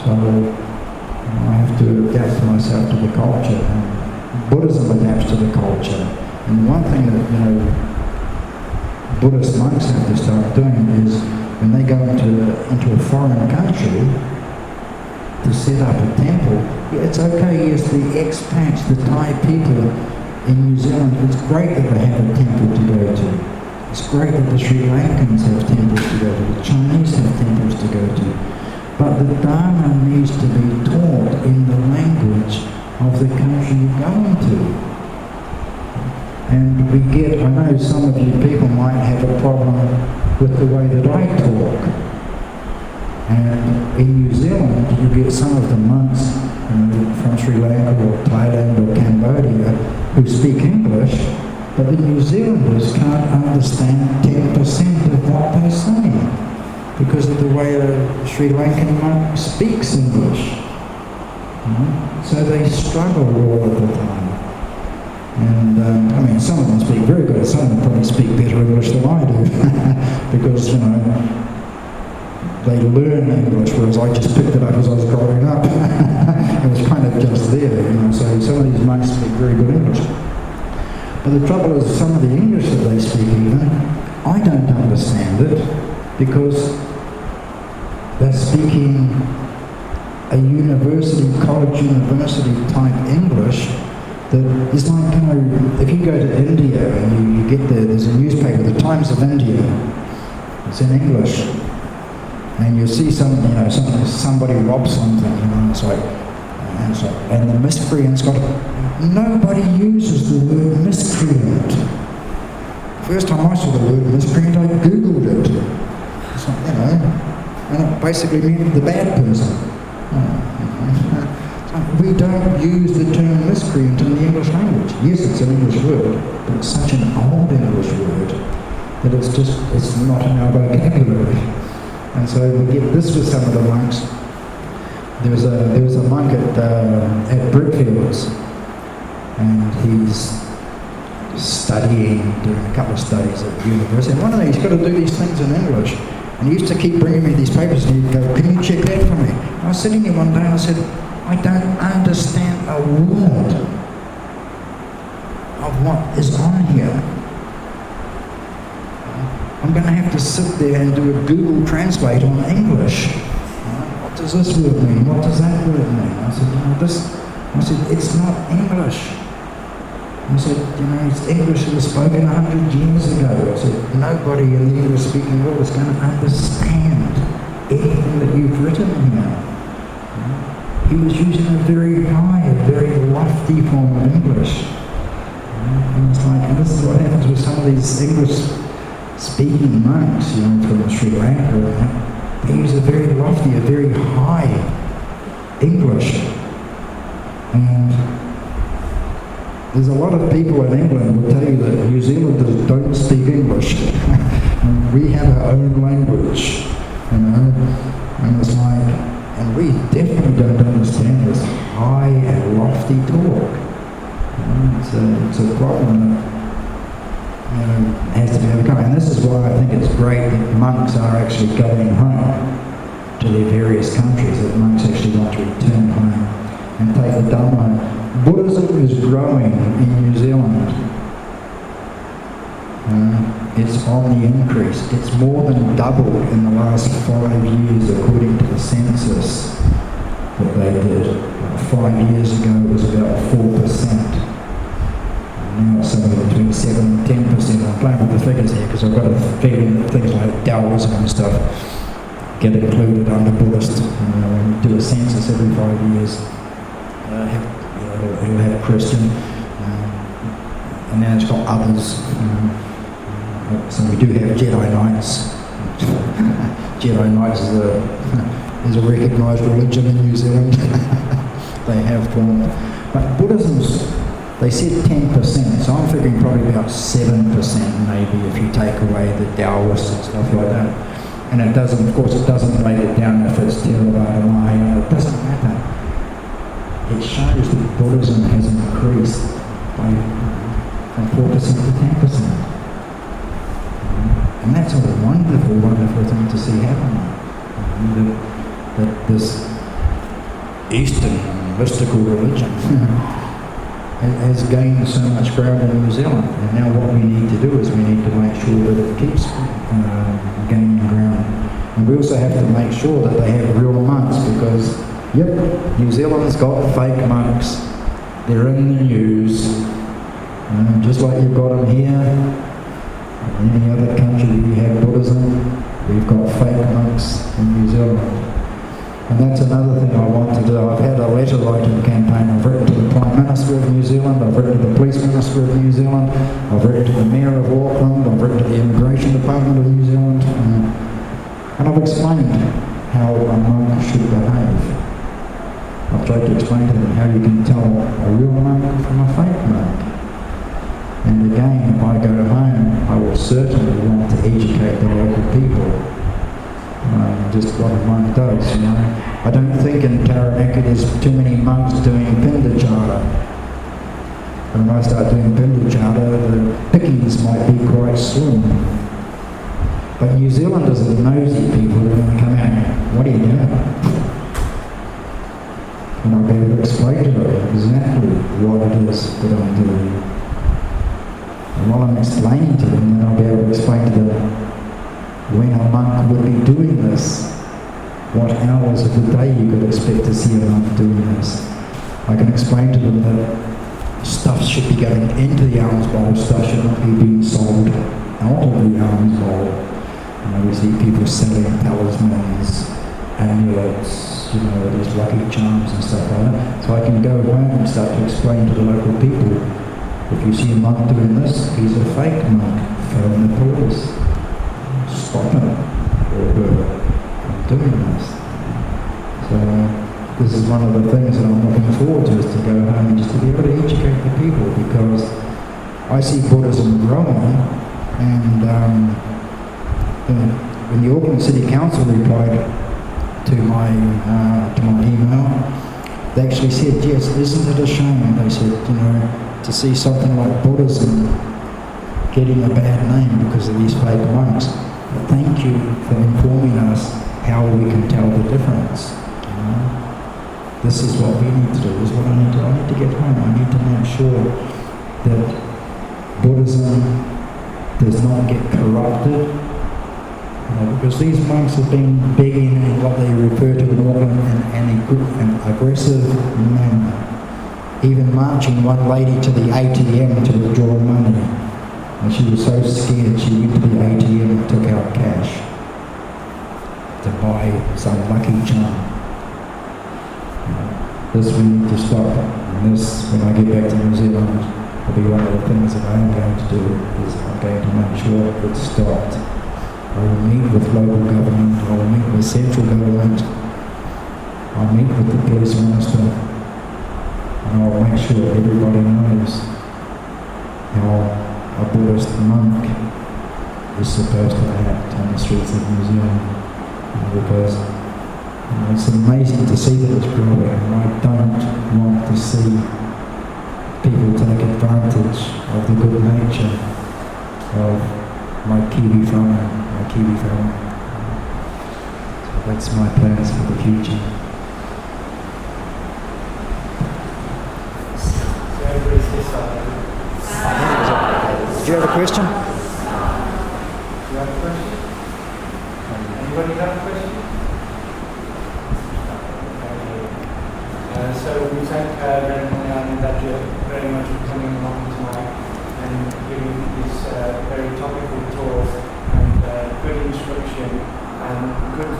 [SPEAKER 1] So I have to adapt myself to the culture. And Buddhism adapts to the culture. And one thing that, Buddhist monks have to start doing is when they go into a foreign country to set up a temple, it's okay, yes, the expats, the Thai people in New Zealand, it's great that they have a temple to go to. It's great that the Sri Lankans have temples to go to, the Chinese have temples to go to. But the Dhamma needs to be taught in the language of the country you're going to. And I know some of you people might have a problem with the way that I talk. And in New Zealand, you get some of the monks from Sri Lanka or Thailand or Cambodia who speak English, but the New Zealanders can't understand 10% of what they're saying because of the way a Sri Lankan monk speaks English. So they struggle all of the time. And some of them speak very good. Some of them probably speak better English than I do because, they learn English, whereas I just picked it up as I was growing up. It was kind of just there, so some of these monks speak very good English. But the trouble is some of the English that they speak even, I don't understand it because they're speaking a college university type English that it's like, if you go to India and you get there's a newspaper, the Times of India, it's in English, and you see somebody rob something, and the miscreant's got nobody uses the word miscreant. First time I saw the word miscreant, I googled it. It's like, and it basically meant the bad person. We don't use the term miscreant in the English language. Yes, it's an English word, but it's such an old English word that it's not in our vocabulary. And so we get this with some of the monks. There was a monk at Brickfields, and he's doing a couple of studies at university. And one of them, he's got to do these things in English. And he used to keep bringing me these papers, and he'd go, "Can you check that for me?" I was sitting here one day, and I said, "I don't understand a word of what is on here. I'm going to have to sit there and do a Google Translate on English. What does this word mean? What does that word mean?" I said, "It's not English." I said, it's English that was spoken 100 years ago. I said, nobody in the English-speaking world is going to understand anything that you've written here. He was using a very high, a very lofty form of English. And it's like, and this is what happens with some of these English-speaking monks, from Sri Lanka. They use a very lofty, a very high English. And there's a lot of people in England who will tell you that New Zealanders don't speak English. We have our own language, and it's like, and we definitely don't understand this high and lofty talk. It's a problem that has to be overcome. And this is why I think it's great that monks are actually going home to their various countries, that monks actually want to return home and take the Dhamma. Buddhism is growing in New Zealand. It's on the increase. It's more than doubled in the last 5 years according to the census that they did. 5 years ago it was about 4%. Now it's somewhere between 7 and 10%. I'm playing with the figures here because I've got a feeling that things like Taoism and stuff get included under Buddhist. When you do a census every 5 years, it'll have Christian, and then it's got others. So we do have Jedi Knights. Jedi Knights is a recognised religion in New Zealand. They have one. But Buddhism's, they said 10%, so I'm figuring probably about 7% maybe if you take away the Taoists and stuff like that. And it doesn't, of course, it doesn't make it down if it's Theravada, Mahayana, it doesn't matter. It shows that Buddhism has increased from 4% to 10%. And that's a wonderful, wonderful thing to see happen. That this Eastern mystical religion has gained so much ground in New Zealand. And now what we need to do is we need to make sure that it keeps gaining ground. And we also have to make sure that they have real monks, because New Zealand's got fake monks. They're in the news. Just like you've got them here. In any other country we have Buddhism, we've got fake monks in New Zealand. And that's another thing I want to do. I've had a letter writing campaign. I've written to the Prime Minister of New Zealand, I've written to the Police Minister of New Zealand, I've written to the Mayor of Auckland, I've written to the Immigration Department of New Zealand, and I've explained how a monk should behave. I've tried to explain to them how you can tell a real monk from a fake monk. And again, if I go home, I will certainly want to educate the local people. Just what a monk does, I don't think in Taranaki there's too many monks doing Pindajara. When I start doing Pindajara, the pickings might be quite slim. But New Zealanders are nosy people who are going to come out, what are you doing? And I'll be able to explain to them exactly what it is that I'm doing. And while I'm explaining to them, then I'll be able to explain to them when a monk would be doing this, what hours of the day you could expect to see a monk doing this. I can explain to them that stuff should be going into the alms bowl, stuff should not be being sold out of the alms bowl. You know, we see people selling talismans, amulets, you know, these lucky charms and stuff like that. So I can go home and start to explain to the local people, if you see a monk doing this, he's a fake monk, phone the police, stop him, or her from doing this. So this is one of the things that I'm looking forward to, is to go home and just to be able to educate the people, because I see Buddhism growing, and when the Auckland City Council replied to my email, they actually said, yes, isn't it a shame? They said, you know, to see something like Buddhism getting a bad name because of these fake monks. But thank you for informing us how we can tell the difference. You know? This is what we need to do. This is what I need to get home. I need to make sure that Buddhism does not get corrupted. Because these monks have been begging in what they refer to in Auckland an aggressive manner. Even marching one lady to the ATM to withdraw money. And she was so scared she went to the ATM and took out cash to buy some lucky charm. This we need to stop. And this, when I get back to New Zealand, will be one of the things that I am going to do, is I'm going to make sure it's stopped. I will meet with local government, I will meet with central government, I'll meet with the police minister, and I'll make sure everybody knows how a Buddhist monk is supposed to act on the streets of New Zealand. Because it's amazing to see that it's growing, and I don't want to see people take advantage of the good nature of my Kiwi family. So that's my plans for the future. Did you have a question?
[SPEAKER 2] You have a question? Anybody have a question? So we thank Reverend Dadja very much for coming along tonight and giving this very topical talk and good instruction and good